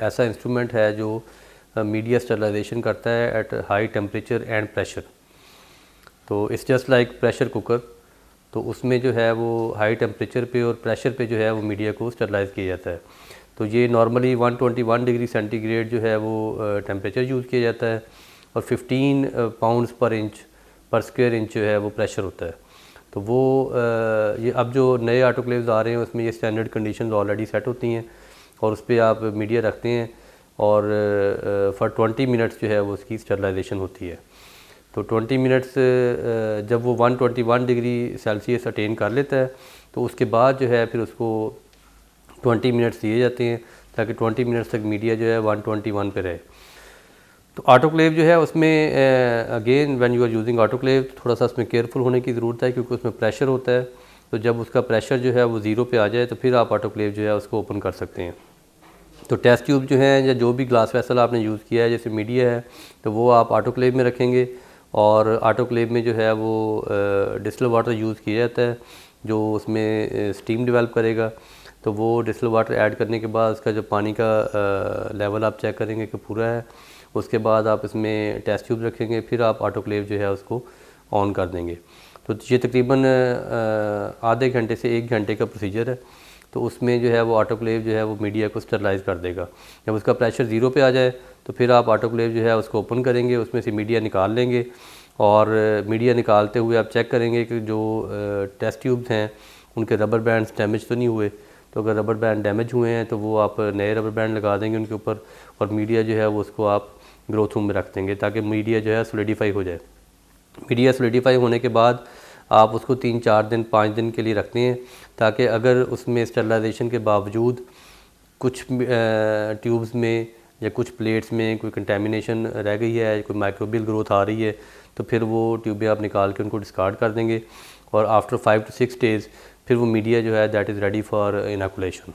A: ऐसा इंस्ट्रूमेंट है जो मीडिया स्टरलाइजेशन करता है at high temperature and pressure. तो it's just like pressure cooker. तो उसमें जो है वो हाई टेम्परेचर पे और प्रेशर पे जो है वो मीडिया को स्टरलाइज़ किया जाता है। तो ये नॉर्मली 121 डिग्री सेंटीग्रेड जो है वो टेम्परेचर यूज़ किया जाता है और 15 पाउंड्स पर इंच पर स्क्वायर इंच जो है वो प्रेशर होता है। तो वो ये अब जो नए ऑटोक्लेव्स आ रहे हैं उसमें ये स्टैंडर्ड कंडीशंस ऑलरेडी सेट होती हैं और उस पर आप मीडिया रखते हैं और फॉर 20 मिनट्स जो है वो उसकी स्टरलाइजेशन होती है। तो 20 मिनट्स जब वो 121 डिग्री सेल्सियस अटेन कर लेता है तो उसके बाद जो है फिर उसको 20 मिनट्स दिए जाते हैं ताकि 20 मिनट्स तक मीडिया जो है 121 पे रहे। तो ऑटोक्लेव जो है उसमें again when you are using autoclave थोड़ा सा उसमें केयरफुल होने की ज़रूरत है क्योंकि उसमें प्रेशर होता है। तो जब उसका प्रेशर जो है वो ज़ीरो पे आ जाए तो फिर आप ऑटोक्लेव जो है उसको ओपन कर सकते हैं। तो टेस्ट ट्यूब जो है या जो भी ग्लास वेसल आपने यूज़ किया है जैसे मीडिया है तो वो आप ऑटोक्लेव में रखेंगे और ऑटोक्लेव में जो है वो डिस्टिल वाटर यूज़ किया जाता है जो उसमें स्टीम डेवलप करेगा। तो वो डिस्टिल वाटर ऐड करने के बाद उसका जो पानी का लेवल आप चेक करेंगे कि पूरा है। उसके बाद आप इसमें टेस्ट ट्यूब रखेंगे, फिर आप ऑटोक्लेव जो है उसको ऑन कर देंगे। तो ये तकरीबन आधे घंटे से 1 घंटे का प्रोसीजर है। तो उसमें जो है वो ऑटोक्लेव जो है वो मीडिया को स्टरलाइज़ कर देगा। जब उसका प्रेशर 0 पे आ जाए तो फिर आप ऑटोक्लेव जो है उसको ओपन करेंगे, उसमें से मीडिया निकाल लेंगे और मीडिया निकालते हुए आप चेक करेंगे कि जो टेस्ट ट्यूब्स हैं उनके रबर बैंड्स डैमेज तो नहीं हुए। तो अगर रबर बैंड डैमेज हुए हैं तो वो आप नए रबर बैंड लगा देंगे उनके ऊपर, और मीडिया जो है वो उसको आप ग्रोथ रूम में रख देंगे ताकि मीडिया जो है सोलिडिफाई हो जाए। मीडिया सोलिडिफाई होने के बाद आप उसको 3-4 दिन 5 दिन के लिए रखते हैं, ताकि अगर उसमें स्टरलाइजेशन के बावजूद कुछ ट्यूब्स में या कुछ प्लेट्स में कोई कंटेमिनेशन रह गई है, कोई माइक्रोबियल ग्रोथ आ रही है, तो फिर वो ट्यूबें आप निकाल के उनको डिस्कार्ड कर देंगे और आफ्टर 5 to 6 डेज़ फिर वो मीडिया जो है that is ready for inoculation.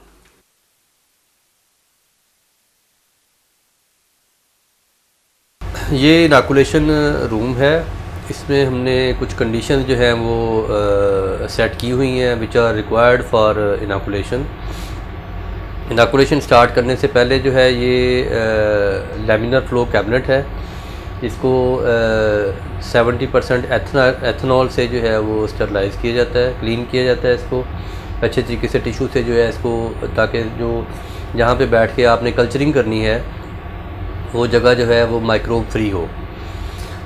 A: ये इनोकुलेशन रूम है, इसमें हमने कुछ कंडीशंस जो हैं वो सेट की हुई हैं which are required for inoculation. Inoculation start करने से पहले जो है ये लैमिनर फ्लो कैबिनेट है, इसको 70% एथनॉल से जो है वो स्टरलाइज़ किया जाता है, क्लीन किया जाता है इसको अच्छे तरीके से टिशू से जो है इसको, ताकि जो जहाँ पे बैठ के आपने कल्चरिंग करनी है वो जगह जो है वो माइक्रोब फ्री हो।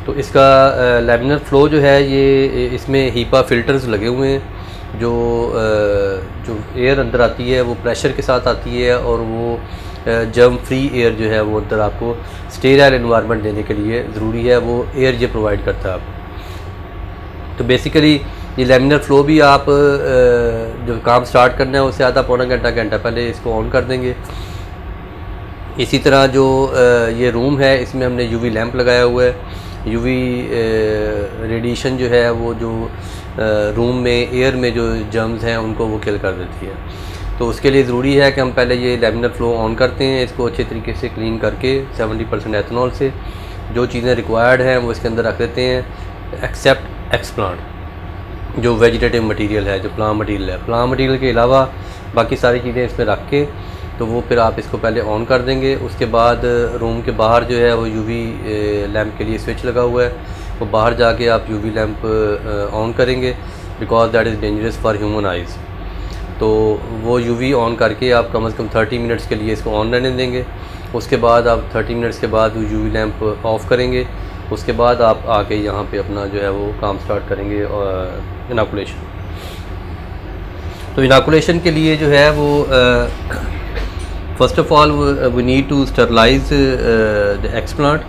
A: तो इसका लैमिनर फ्लो जो है ये इसमें हीपा फ़िल्टर्स लगे हुए हैं, जो एयर अंदर आती है वो प्रेशर के साथ आती है और वो जर्म फ्री एयर जो है वो अंदर आपको स्टेराइल एनवायरनमेंट देने के लिए ज़रूरी है, वो एयर ये प्रोवाइड करता है आपको। तो बेसिकली ये लैमिनर फ्लो भी आप जो काम स्टार्ट करना है उससे आधा पौना घंटा पहले इसको ऑन कर देंगे। इसी तरह जो ये रूम है इसमें हमने यूवी लैंप लगाया हुआ है, यूवी रेडिएशन जो है वो जो रूम में एयर में जो जर्म्स हैं उनको वो किल कर देती है। तो उसके लिए ज़रूरी है कि हम पहले ये लैमिनर फ्लो ऑन करते हैं, इसको अच्छे तरीके से क्लीन करके 70% एथनॉल से जो चीज़ें रिक्वायर्ड हैं वो इसके अंदर रख देते हैं, एक्सेप्ट एक्सप्लांट जो वेजिटेटिव मटेरियल है, जो प्लांट मटेरियल है। प्लांट मटेरियल के अलावा बाकी सारी चीज़ें इसमें रख के तो वो फिर आप इसको पहले ऑन कर देंगे। उसके बाद रूम के बाहर जो है वो यूवी लैंप के लिए स्विच लगा हुआ है, वो बाहर जाके आप यूवी लैंप ऑन करेंगे because that is dangerous for human eyes. तो वो यूवी ऑन करके आप कम से कम 30 मिनट्स के लिए इसको ऑन रहने देंगे। उसके बाद आप 30 मिनट्स के बाद वो यूवी लैंप ऑफ़ करेंगे। उसके बाद आप आके यहाँ पे अपना जो है वो काम स्टार्ट करेंगे इनोकुलेशन। तो इनोकुलेशन के लिए जो है वो first of all we need to sterilize the explant.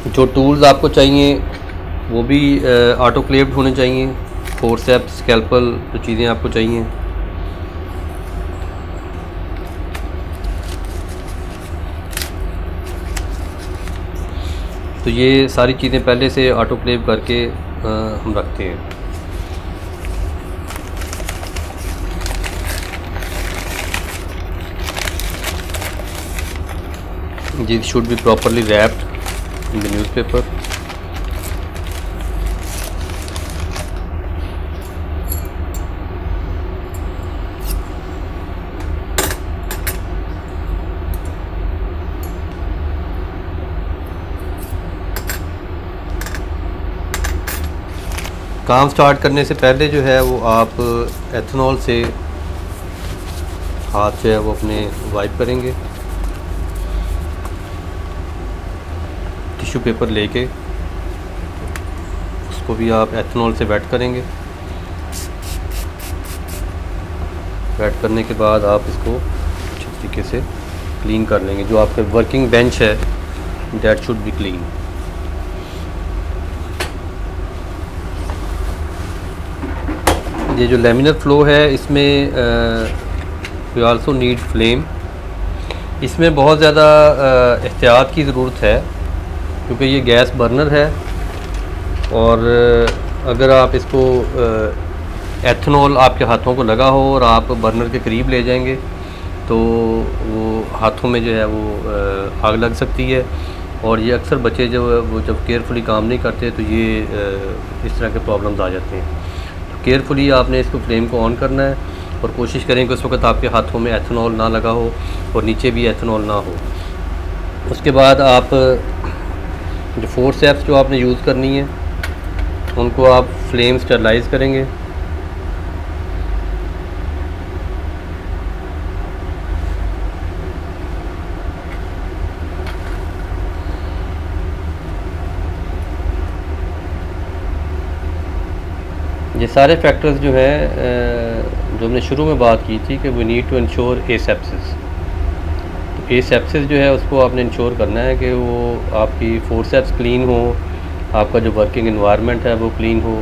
A: जो टूल्स आपको चाहिए वो भी ऑटोक्लेव्ड होने चाहिए, फोर्सेप्स, स्कैल्पल, जो चीज़ें आपको चाहिए। तो ये सारी चीज़ें पहले से ऑटोक्लेव करके हम रखते हैं। This should be properly wrapped in the newspaper. काम स्टार्ट करने से पहले जो है वो आप एथनॉल से हाथ जो है वो अपने वाइप करेंगे, टिश्यू पेपर लेके उसको भी आप एथनॉल से वेट करेंगे। वेट करने के बाद आप इसको अच्छे तरीके से क्लीन कर लेंगे। जो आपका वर्किंग बेंच है दैट शुड बी क्लीन। ये जो लैमिनर फ्लो है इसमें वी आल्सो नीड फ्लेम। इसमें बहुत ज़्यादा एहतियात की ज़रूरत है क्योंकि ये गैस बर्नर है और अगर आप इसको एथनॉल आपके हाथों को लगा हो और आप बर्नर के करीब ले जाएंगे तो वो हाथों में जो है वो आग लग सकती है। और ये अक्सर बच्चे जो वो जब केयरफुली काम नहीं करते तो ये इस तरह के प्रॉब्लम्स आ जाते हैं। तो केयरफुली आपने इसको फ्लेम को ऑन करना है और कोशिश करें कि उस वक्त आपके हाथों में एथनॉल ना लगा हो और नीचे भी एथनॉल ना हो। उसके बाद आप जो फोर्सेप्स जो आपने यूज़ करनी है उनको आप फ्लेम स्टरलाइज करेंगे। ये सारे फैक्टर्स जो है जो हमने शुरू में बात की थी कि we need to ensure asepsis. तो एसेप्सिस जो है उसको आपने इंश्योर करना है कि वो आपकी फोर्सेप्स क्लीन हो, आपका जो वर्किंग एनवायरनमेंट है वो क्लीन हो।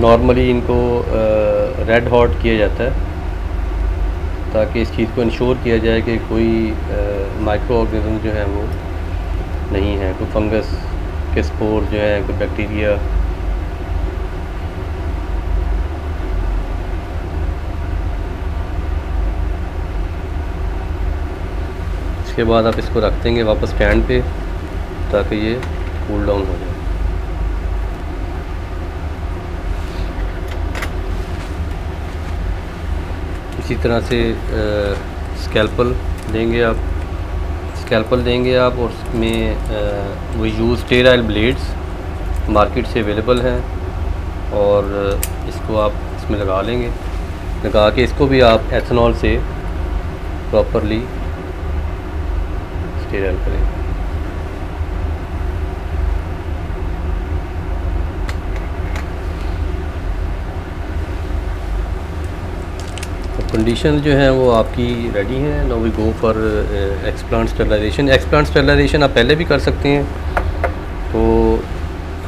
A: नॉर्मली इनको रेड हॉट किया जाता है ताकि इस चीज़ को इंश्योर किया जाए कि कोई माइक्रो ऑर्गेनिज्म जो है वो नहीं है, कोई फंगस के स्पोर जो है, कोई बैक्टीरिया। इसके बाद आप इसको रख देंगे वापस स्टैंड पे ताकि ये कूल डाउन हो जाए। इसी तरह से स्कैल्पल लेंगे आप, और उसमें वो यूज़ स्टेराइल ब्लेड्स मार्केट से अवेलेबल हैं, और इसको आप इसमें लगा लेंगे। लगा के इसको भी आप एथेनॉल से प्रॉपरली स्टेराइल करें। कंडीशन जो है वो आपकी रेडी है। Now we go for explant sterilization. Explant sterilization आप पहले भी कर सकते हैं, तो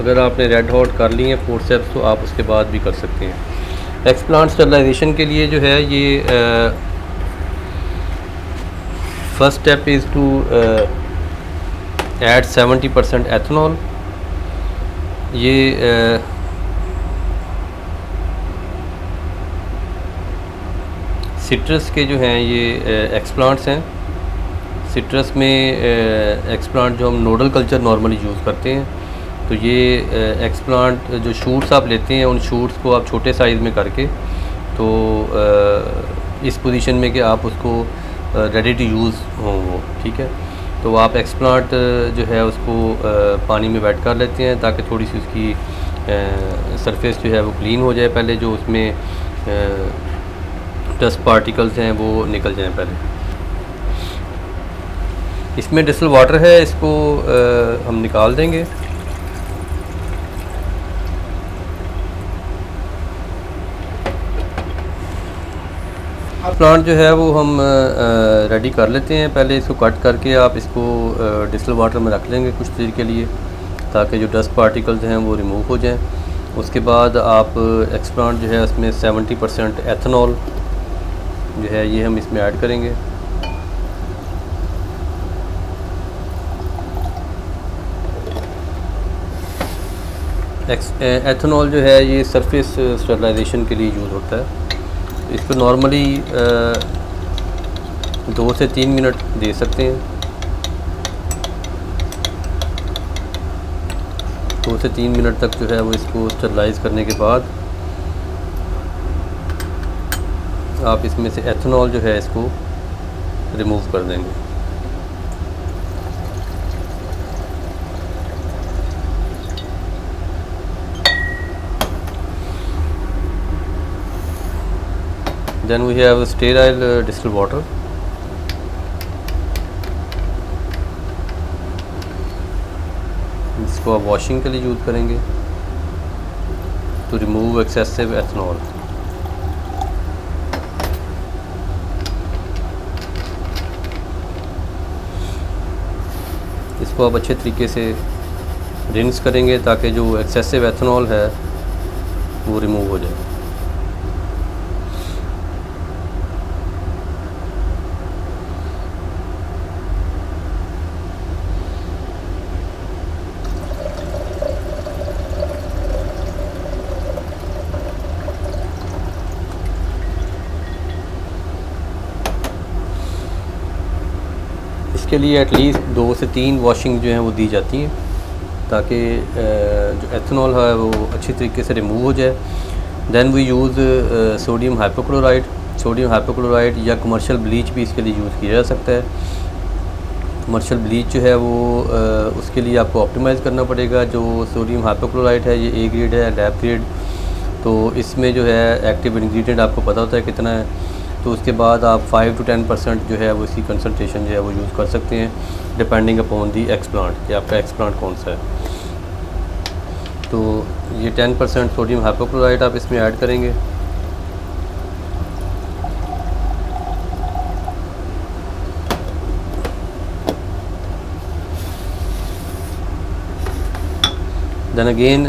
A: अगर आपने रेड हॉट कर ली है फोर्सेप्स तो आप उसके बाद भी कर सकते हैं। एक्सप्लांट स्टरलाइजेशन के लिए जो है ये first step is to add 70% ethanol. ये सिट्रस के जो हैं ये एक्सप्लांट्स हैं। सिट्रस में एक्सप्लांट जो हम नोडल कल्चर नॉर्मली यूज़ करते हैं, तो ये एक्सप्लांट जो शूट्स आप लेते हैं उन शूट्स को आप छोटे साइज़ में करके, तो इस पोजीशन में कि आप उसको रेडी टू यूज़ हों वो, ठीक है। तो आप एक्सप्लांट जो है उसको पानी में वेट कर लेते हैं ताकि थोड़ी सी उसकी सरफेस जो है वो क्लीन हो जाए, पहले जो उसमें डस्ट पार्टिकल्स हैं वो निकल जाएं पहले। इसमें डिस्टिल वाटर है, इसको हम निकाल देंगे। प्लांट जो है वो हम रेडी कर लेते हैं। पहले इसको कट करके आप इसको डिस्टिल वाटर में रख लेंगे कुछ देर के लिए ताकि जो डस्ट पार्टिकल्स हैं वो रिमूव हो जाएं। उसके बाद आप एक्सप्लांट जो है उसमें 70% एथेनॉल जो है ये हम इसमें ऐड करेंगे। एथेनॉल जो है ये सरफेस स्टरलाइजेशन के लिए यूज़ होता है। इसको नॉर्मली 2 से 3 मिनट दे सकते हैं। 2 से 3 मिनट तक जो है वो इसको स्टरलाइज करने के बाद आप इसमें से एथेनॉल जो है इसको रिमूव कर देंगे। Then we have sterile distil water. इसको आप वॉशिंग के लिए यूज़ करेंगे टू रिमूव एक्सेसिव एथेनॉल। इसको आप अच्छे तरीके से रिंस करेंगे ताकि जो एक्सेसिव एथेनॉल है वो रिमूव हो जाए। इसके लिए एटलीस्ट 2 से 3 वॉशिंग जो हैं वो दी जाती हैं ताकि जो एथेनॉल है वो अच्छी तरीके से रिमूव हो जाए। Then we use sodium hypochlorite. Sodium hypochlorite या कमर्शियल ब्लीच भी इसके लिए यूज़ किया जा सकता है। कमर्शियल ब्लीच जो है वो उसके लिए आपको ऑप्टिमाइज़ करना पड़ेगा। जो सोडियम हाइपोक्लोराइड है ये ए ग्रेड है, लैब ग्रेड, तो इसमें जो है एक्टिव इंग्रेडिएंट आपको पता होता है कितना है, तो उसके बाद आप 5 to 10% जो है वो इसकी कंसनट्रेशन जो है वो यूज़ कर सकते हैं डिपेंडिंग अपॉन दी एक्सप्लांट, कि आपका एक्सप्लांट कौन सा है। तो ये 10% सोडियम हाइपोक्लोराइड आप इसमें ऐड करेंगे। Then again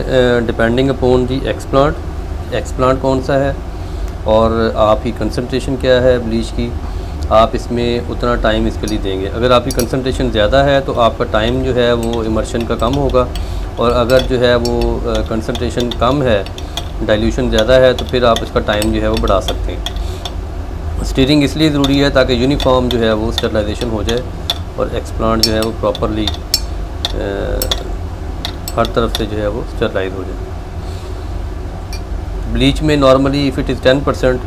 A: depending upon the explant कौन सा है और आपकी कंसनट्रेशन क्या है ब्लीच की, आप इसमें उतना टाइम इसके लिए देंगे। अगर आपकी कंसनट्रेशन ज़्यादा है तो आपका टाइम जो है वो इमर्शन का कम होगा, और अगर जो है वो कंसनट्रेशन कम है, डाइल्यूशन ज़्यादा है, तो फिर आप इसका टाइम जो है वो बढ़ा सकते हैं। स्टीयरिंग इसलिए ज़रूरी है ताकि यूनिफॉर्म जो है वो स्टरलाइजेशन हो जाए और एक्सप्लांट जो है वो प्रॉपरली हर तरफ से जो है वो स्टरलाइज हो जाए। ब्लीच में नॉर्मली इफ़ इट इज़ 10%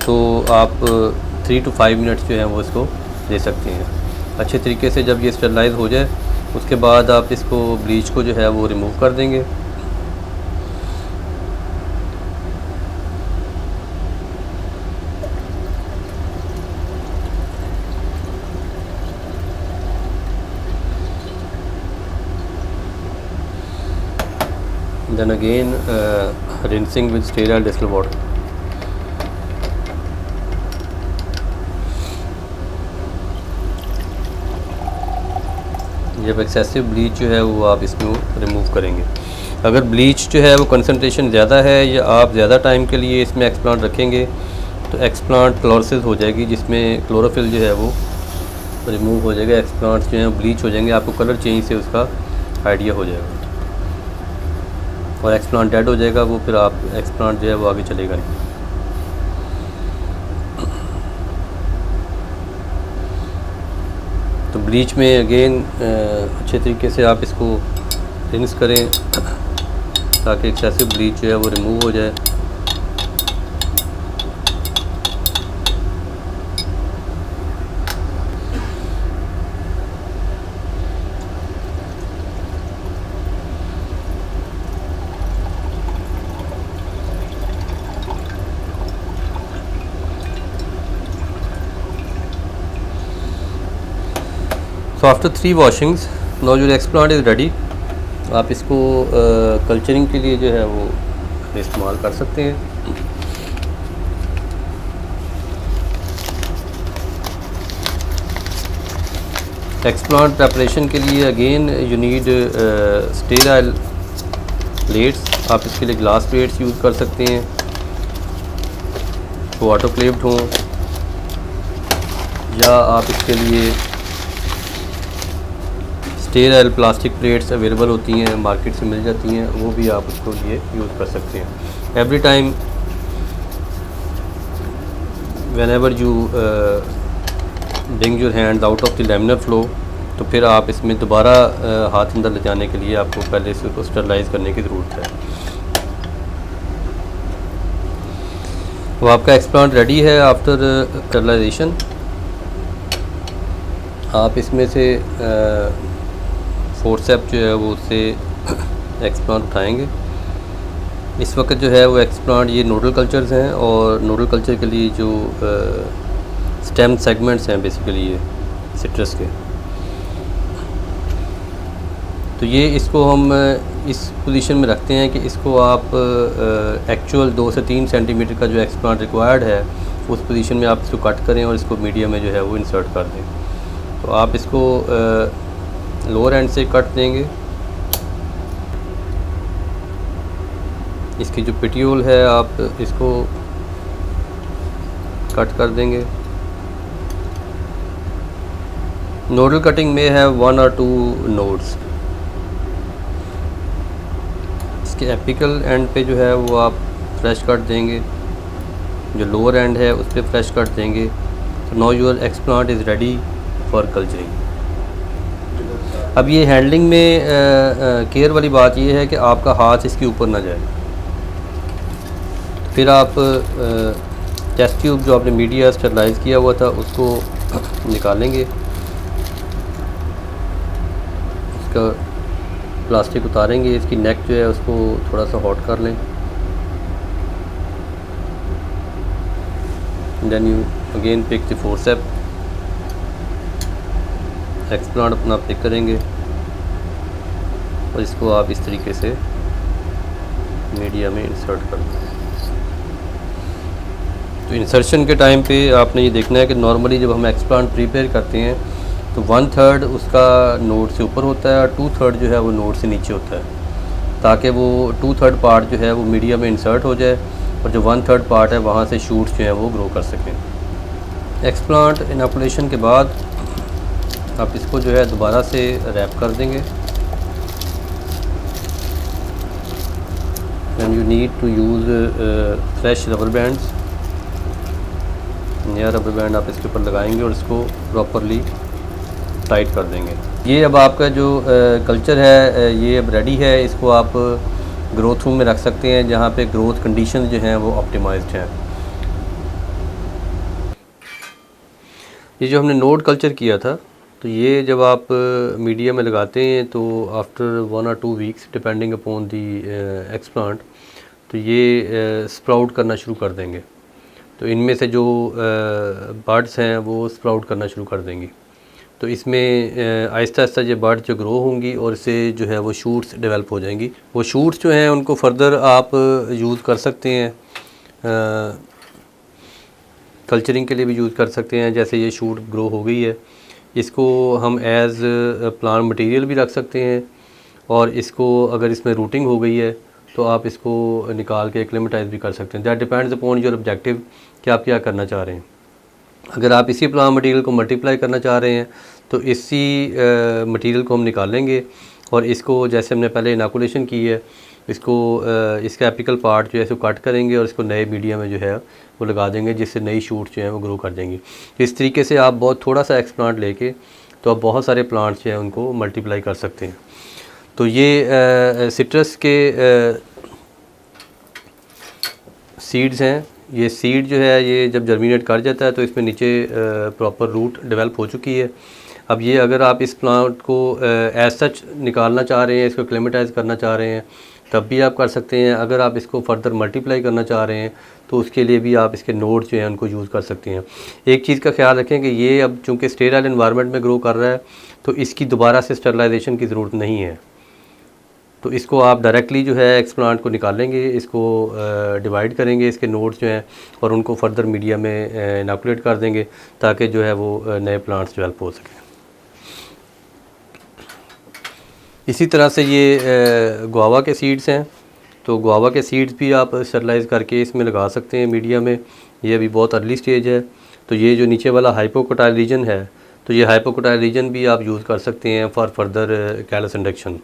A: तो आप 3 to 5 मिनट्स जो है वो इसको दे सकते हैं। अच्छे तरीके से जब ये स्टरलाइज हो जाए उसके बाद आप इसको ब्लीच को जो है वो रिमूव कर देंगे। Then again rinsing with sterile distilled water. जब एक्सेसिव ब्लीच जो है वो आप इसमें रिमूव करेंगे। अगर ब्लीच जो है वो कंसनट्रेशन ज़्यादा है या आप ज़्यादा टाइम के लिए इसमें एक्सप्लांट रखेंगे तो एक्सप्लांट क्लोरोसिस हो जाएगी, जिसमें क्लोरोफिल जो है वो रिमूव हो जाएगा, एक्सप्लांट्स जो हैं ब्लीच हो जाएंगे, आपको कलर चेंज से उसका आइडिया हो जाएगा और एक्सप्लांट डेड हो जाएगा, वो फिर आप एक्सप्लांट जो है वो आगे चलेगा नहीं। तो ब्लीच में अगेन अच्छे तरीके से आप इसको रिंस करें ताकि एक्सेसिव ब्लीच जो है वो रिमूव हो जाए। तो after 3 washings now your explant is ready. आप इसको कल्चरिंग के लिए जो है वो इस्तेमाल कर सकते हैं। एक्सप्लांट प्रेपरेशन के लिए again you need sterile plates. आप इसके लिए ग्लास प्लेट्स यूज़ कर सकते हैं तो ऑटोक्लेव्ड हों, या आप इसके लिए स्टेराइल प्लास्टिक प्लेट्स अवेलेबल होती हैं, मार्केट से मिल जाती हैं, वो भी आप उसको लिए यूज़ कर सकते हैं। Every time when ever you bring your hand out of the laminar flow, तो फिर आप इसमें दोबारा हाथ अंदर ले जाने के लिए आपको पहले इसको स्टरलाइज करने की ज़रूरत है। वो आपका एक्सप्लांट रेडी है आफ्टर स्टरलाइजेशन। आप इसमें से फोर्सेप जो है वो उससे एक्सप्लांट उठाएंगे। इस वक्त जो है वो एक्सप्लांट ये नोडल कल्चर्स हैं, और नोडल कल्चर के लिए जो स्टेम सेगमेंट्स हैं बेसिकली ये सिट्रस के, तो ये इसको हम इस पोजीशन में रखते हैं कि इसको आप एक्चुअल 2 से 3 सेंटीमीटर का जो एक्सप्लांट रिक्वायर्ड है उस पोजीशन में आप इसको कट करें और इसको मीडियम में जो है वो इंसर्ट कर दें। तो आप इसको लोअर एंड से कट देंगे। इसकी जो पेटियोल है आप इसको कट कर देंगे। नोडल कटिंग में है 1 or 2 नोड्स। इसके एपिकल एंड पे जो है वो आप फ्रेश कट देंगे, जो लोअर एंड है उस पर फ्रेश कट देंगे। तो now your explant is ready for culturing. अब ये हैंडलिंग में केयर वाली बात ये है कि आपका हाथ इसके ऊपर ना जाए। फिर आप टेस्ट ट्यूब जो आपने मीडिया स्टरलाइज़ किया हुआ था उसको निकालेंगे, इसका प्लास्टिक उतारेंगे, इसकी नेक जो है उसको थोड़ा सा हॉट कर लें। Then you again pick the forceps, explant अपना पिक करेंगे और इसको आप इस तरीके से मीडिया में इंसर्ट कर दें। तो इंसर्शन के टाइम पे आपने ये देखना है कि नॉर्मली जब हम एक्सप्लांट प्रिपेयर करते हैं तो 1/3 उसका नोड से ऊपर होता है और 2/3 जो है वो नोड से नीचे होता है, ताकि वो 2/3 पार्ट जो है वो मीडिया में इंसर्ट हो जाए और जो 1/3 पार्ट है वहाँ से शूट्स जो हैं वो ग्रो कर सकें। एक्सप्लांट इनोकुलेशन के बाद आप इसको जो है दोबारा से रैप कर देंगे। And you need to use fresh rubber bands, नया रबर बैंड आप इसके ऊपर लगाएंगे और इसको प्रॉपरली टाइट कर देंगे। ये अब आपका जो कल्चर है ये अब रेडी है, इसको आप ग्रोथ रूम में रख सकते हैं जहाँ पे ग्रोथ कंडीशन जो हैं वो ऑप्टिमाइज्ड हैं। ये जो हमने नोड कल्चर किया था तो ये जब आप मीडिया में लगाते हैं तो after 1 or 2 weeks depending upon the explant तो ये स्प्राउट करना शुरू कर देंगे। तो इनमें से जो बर्ड्स हैं वो स्प्राउट करना शुरू कर देंगी। तो इसमें आहिस्ता आहिस्ता ये बर्ड जो ग्रो होंगी और इससे जो है वो शूट्स डेवलप हो जाएंगी। वो शूट्स जो हैं उनको फर्दर आप यूज़ कर सकते हैं, कल्चरिंग के लिए भी यूज़ कर सकते हैं। जैसे ये शूट ग्रो हो गई है, इसको हम एज़ प्लांट मटेरियल भी रख सकते हैं और इसको अगर इसमें रूटिंग हो गई है तो आप इसको निकाल के एक्लेमेटाइज भी कर सकते हैं। That depends upon your objective कि आप क्या करना चाह रहे हैं। अगर आप इसी प्लांट मटेरियल को मल्टीप्लाई करना चाह रहे हैं तो इसी मटेरियल को हम निकालेंगे और इसको जैसे हमने पहले इनोकुलेशन की है इसको इसका एपिकल पार्ट जो है इसको कट करेंगे और इसको नए मीडिया में जो है वो लगा देंगे, जिससे नई शूट जो हैं वो ग्रो कर देंगी। इस तरीके से आप बहुत थोड़ा सा एक्सप्लांट लेके तो आप बहुत सारे प्लांट्स जो हैं उनको मल्टीप्लाई कर सकते हैं। तो ये सिट्रस के सीड्स हैं। ये सीड जो है ये जब जर्मिनेट कर जाता है तो इसमें नीचे प्रॉपर रूट डेवलप हो चुकी है। अब ये अगर आप इस प्लांट को एज सच निकालना चाह रहे हैं, इसको एक्लेमेटाइज करना चाह रहे हैं तब भी आप कर सकते हैं। अगर आप इसको फर्दर मल्टीप्लाई करना चाह रहे हैं तो उसके लिए भी आप इसके नोड्स जो हैं उनको यूज़ कर सकते हैं। एक चीज़ का ख्याल रखें कि ये अब चूँकि स्टेराइल एनवायरनमेंट में ग्रो कर रहा है तो इसकी दोबारा से स्टरलाइजेशन की ज़रूरत नहीं है। तो इसको आप डायरेक्टली जो है एक्सप्लांट को निकालेंगे, इसको डिवाइड करेंगे इसके नोड्स जो हैं और उनको फर्दर मीडिया में इनोकुलेट कर देंगे ताकि जो है वो नए प्लांट्स डेवलप हो सकें। इसी तरह से ये गुआवा के सीड्स हैं, तो गुआवा के सीड्स भी आप स्टरलाइज़ करके इसमें लगा सकते हैं मीडिया में। ये अभी बहुत अर्ली स्टेज है। तो ये जो नीचे वाला हाइपोकोटाइल रीजन है तो ये हाइपोकोटाइल रीजन भी आप यूज़ कर सकते हैं फॉर फर्दर कैलस इंडक्शन।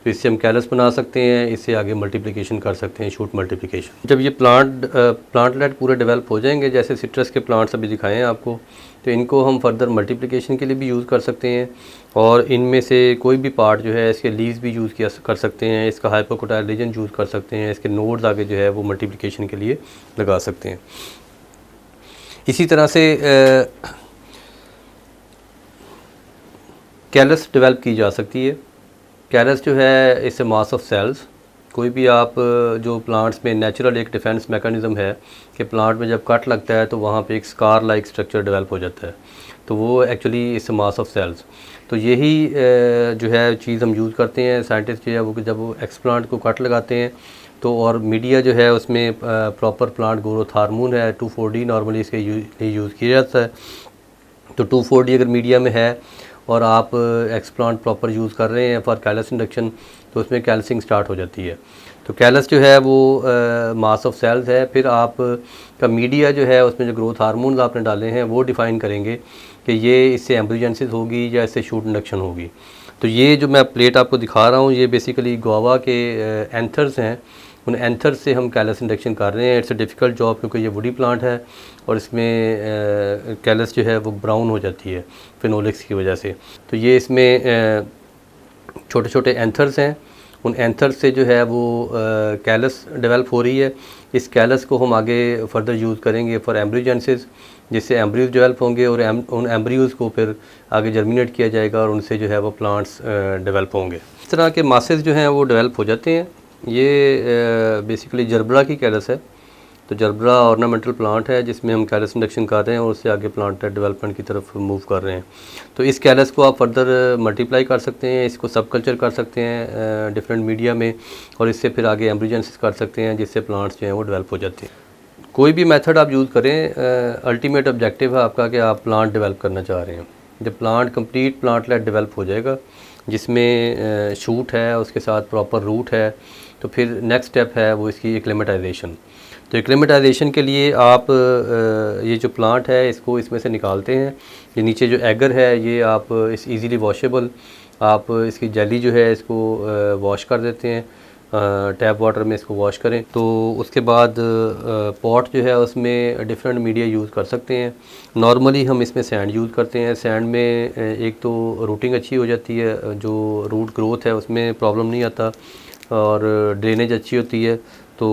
A: तो इससे हम कैलस बना सकते हैं, इससे आगे मल्टीप्लिकेशन कर सकते हैं, शूट मल्टीप्लिकेशन। जब ये प्लांटलेट पूरे डेवलप हो जाएंगे जैसे सिट्रस के प्लांट्स अभी दिखाए हैं आपको, तो इनको हम फर्दर मल्टीप्लिकेशन के लिए भी यूज़ कर सकते हैं और इनमें से कोई भी पार्ट जो है इसके लीव्स भी यूज़ किया कर सकते हैं, इसका हाइपोकोटाइल रीजन यूज़ कर सकते हैं, इसके नोड्स आगे जो है वो मल्टीप्लिकेशन के लिए लगा सकते हैं। इसी तरह से कैलस डेवलप की जा सकती है। कैलस जो है इससे मास ऑफ सेल्स, कोई भी आप जो प्लांट्स में नेचुरल एक डिफेंस मैकेनिज़्म है कि प्लांट में जब कट लगता है तो वहाँ पे एक स्कार लाइक स्ट्रक्चर डेवलप हो जाता है, तो वो एक्चुअली इस मास ऑफ सेल्स। तो यही जो है चीज़ हम यूज़ करते हैं साइंटिस्ट जो है वो जब वो एक्सप्लांट को कट लगाते हैं तो और मीडिया जो है उसमें प्रॉपर प्लांट ग्रोथ हार्मोन है 2,4-D नॉर्मली इसके लिए यूज़ किया जाता है। तो 2,4-D अगर मीडिया में है और आप एक्सप्लांट प्रॉपर यूज़ कर रहे हैं फॉर कैलस इंडक्शन तो उसमें कैल्सिंग स्टार्ट हो जाती है। तो कैलस जो है वो मास ऑफ सेल्स है। फिर आप का मीडिया जो है उसमें जो ग्रोथ हार्मोन्स आपने डाले हैं वो डिफ़ाइन करेंगे कि ये इससे एम्ब्रियोजेनेसिस होगी या इससे शूट इंडक्शन होगी। तो ये जो मैं प्लेट आपको दिखा रहा हूँ ये बेसिकली गुआवा के एंथर्स हैं, उन एंथर्स से हम कैलस इंडक्शन कर रहे हैं। इट्स अ डिफ़िकल्ट जॉब क्योंकि ये वुडी प्लांट है और इसमें कैलस जो है वो ब्राउन हो जाती है फिनोलिक्स की वजह से। तो ये इसमें छोटे छोटे एंथर्स हैं, उन एंथर्स से जो है वो कैलस डेवलप हो रही है। इस कैलस को हम आगे फर्दर यूज़ करेंगे फॉर एम्ब्रियोजेनेसिस, जिससे एम्ब्रियोज डेवलप होंगे और उन एम्ब्रियोज को फिर आगे जर्मिनेट किया जाएगा और उनसे जो है वो प्लांट्स डेवलप होंगे। इस तरह के मासेस जो हैं वो डेवलप हो जाते हैं। ये बेसिकली जर्बरा की कैलस है। तो जर्बरा ऑर्नामेंटल प्लांट है जिसमें हम कैलस इंडक्शन कर रहे हैं और उससे आगे प्लांट डेवलपमेंट की तरफ मूव कर रहे हैं। तो इस कैलस को आप फर्दर मल्टीप्लाई कर सकते हैं, इसको सब कल्चर कर सकते हैं डिफरेंट मीडिया में, और इससे फिर आगे एम्ब्रियोजेनेसिस कर सकते हैं जिससे प्लांट्स जो हैं वो डेवलप हो जाते हैं। कोई भी मेथड आप यूज़ करें, अल्टीमेट ऑब्जेक्टिव है आपका कि आप प्लांट डेवलप करना चाह रहे हैं। जब plant complete plantlet develop हो जाएगा, जिसमें शूट है उसके साथ प्रॉपर रूट है, तो फिर नेक्स्ट स्टेप है वो इसकी एक्लेमेटाइजेशन। तो एक्लेमेटाइजेशन के लिए आप ये जो प्लांट है इसको इसमें से निकालते हैं। ये नीचे जो एगर है ये आप इस इजीली वॉशेबल, आप इसकी जेली जो है इसको वॉश कर देते हैं, टैप वाटर में इसको वॉश करें। तो उसके बाद पॉट जो है उसमें डिफरेंट मीडिया यूज़ कर सकते हैं। नॉर्मली हम इसमें सैंड यूज़ करते हैं। सैंड में एक तो रूटिंग अच्छी हो जाती है, जो रूट ग्रोथ है उसमें प्रॉब्लम नहीं आता, और ड्रेनेज अच्छी होती है। तो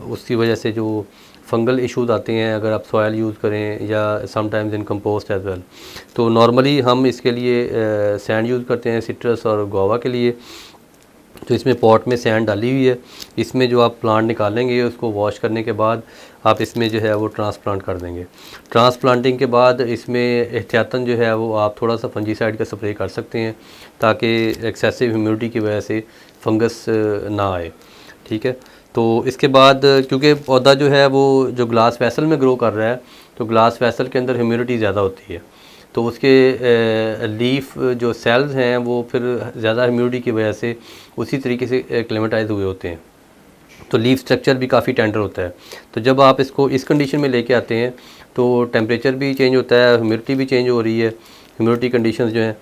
A: उसकी वजह से जो फंगल इश्यूज आते हैं अगर आप सॉयल यूज़ करें या sometimes in compost as well. तो नॉर्मली हम इसके लिए सैंड यूज़ करते हैं सिट्रस और गुआवा के लिए। तो इसमें पॉट में सैंड डाली हुई है। इसमें जो आप प्लांट निकालेंगे उसको वॉश करने के बाद आप इसमें जो है वो ट्रांसप्लांट कर देंगे। ट्रांसप्लांटिंग के बाद इसमें एहतियातन जो है वो आप थोड़ा सा फंजीसाइड का स्प्रे कर सकते हैं ताकि एक्सेसिव ह्यूमिडिटी की वजह से फंगस ना आए। ठीक है। तो इसके बाद क्योंकि पौधा जो है वो जो ग्लास वेसल में ग्रो कर रहा है, तो ग्लास वेसल के अंदर ह्यूमिडिटी ज़्यादा होती है, तो उसके लीफ जो सेल्स हैं वो फिर ज़्यादा ह्यूमिडिटी की वजह से उसी तरीके से एक्लेमेटाइज हुए होते हैं। तो लीफ स्ट्रक्चर भी काफ़ी टेंडर होता है। तो जब आप इसको इस कंडीशन में लेके आते हैं तो टेम्परेचर भी चेंज होता है, ह्यूमिडिटी भी चेंज हो रही है, ह्यूमिडिटी कंडीशंस जो हैं,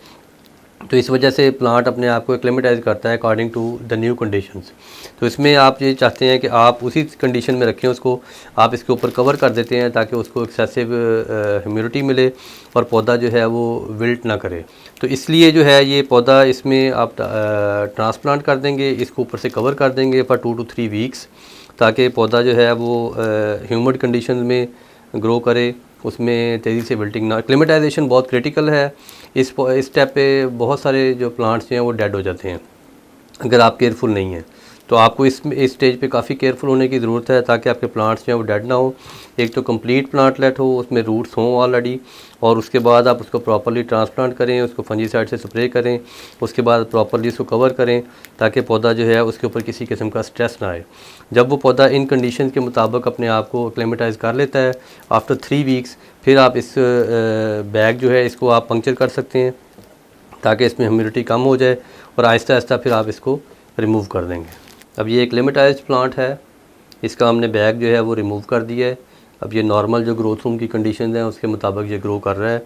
A: तो इस वजह से प्लांट अपने आप को एक्लेमेटाइज करता है according to the new conditions. तो इसमें आप ये चाहते हैं कि आप उसी कंडीशन में रखें उसको, आप इसके ऊपर कवर कर देते हैं ताकि उसको एक्सेसिव ह्यूमिडिटी मिले और पौधा जो है वो विल्ट ना करे। तो इसलिए जो है ये पौधा इसमें आप ट्रांसप्लांट कर देंगे, इसको ऊपर से कवर कर देंगे फॉर 2 to 3 वीक्स, ताकि पौधा जो है वो ह्यूमिड कंडीशन में ग्रो करे, उसमें तेज़ी से विल्टिंग ना। एक्लेमेटाइजेशन बहुत क्रिटिकल है। इस स्टेप पे बहुत सारे जो प्लांट्स जो हैं वो डेड हो जाते हैं अगर आप केयरफुल नहीं हैं। तो आपको इस स्टेज पे काफ़ी केयरफुल होने की ज़रूरत है ताकि आपके प्लांट्स जो हैं वो डेड ना हो। एक तो कंप्लीट प्लांट लेट हो, उसमें रूट्स हों ऑलरेडी, और उसके बाद आप उसको प्रॉपर्ली ट्रांसप्लांट करें, उसको फंजीसाइड से स्प्रे करें, उसके बाद प्रॉपर्ली उसको कवर करें ताकि पौधा जो है उसके ऊपर किसी किस्म का स्ट्रेस ना आए। जब वो पौधा इन कंडीशन के मुताबिक अपने आप को एक्लेमेटाइज कर लेता है आफ्टर 3 वीक्स, फिर आप इस बैग जो है इसको आप पंक्चर कर सकते हैं ताकि इसमें ह्यूमिडिटी कम हो जाए, और आहिस्ता आहिस्ता फिर आप इसको रिमूव कर देंगे। अब ये एक्लेमेटाइज्ड प्लांट है, इसका हमने बैग जो है वो रिमूव कर दिया है। अब ये नॉर्मल जो ग्रोथ रूम की कंडीशन है उसके मुताबिक ये ग्रो कर रहा है।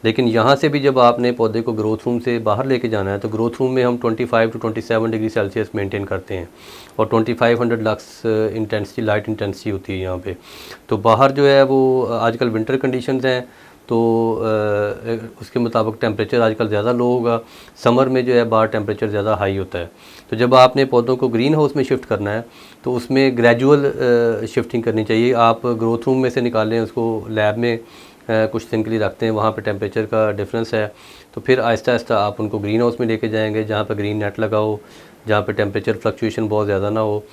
A: लेकिन यहाँ से भी जब आपने पौधे को ग्रोथ रूम से बाहर लेके जाना है तो ग्रोथ रूम में हम 25 to 27 डिग्री सेल्सियस मेंटेन करते हैं, और 2500 लक्स इंटेंसिटी, लाइट इंटेंसिटी होती है यहाँ पे। तो बाहर जो है वो आजकल विंटर कंडीशंस हैं, तो उसके मुताबिक टेम्परेचर आजकल ज़्यादा लो होगा। समर में जो है बाहर टेम्परेचर ज़्यादा हाई होता है। तो जब आपने पौधों को ग्रीन हाउस में शिफ्ट करना है तो उसमें ग्रेजुअल शिफ्टिंग करनी चाहिए। आप ग्रोथ रूम में से निकालें, उसको लैब में कुछ दिन के लिए रखते हैं, वहाँ पे टेम्परेचर का डिफरेंस है, तो फिर आहिस्ता आहिस्ता आप उनको ग्रीन हाउस में लेके जाएंगे जहाँ पे ग्रीन नेट लगा हो, जहाँ पे टेम्परेचर फ्लक्चुएशन बहुत ज़्यादा ना हो।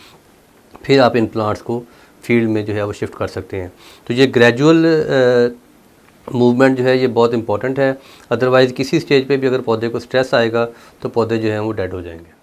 A: फिर आप इन प्लांट्स को फील्ड में जो है वो शिफ्ट कर सकते हैं। तो ये ग्रेजुअल मूवमेंट जो है ये बहुत इंपॉर्टेंट है। अदरवाइज़ किसी स्टेज पे भी अगर पौधे को स्ट्रेस आएगा तो पौधे जो हैं वो डेड हो जाएंगे।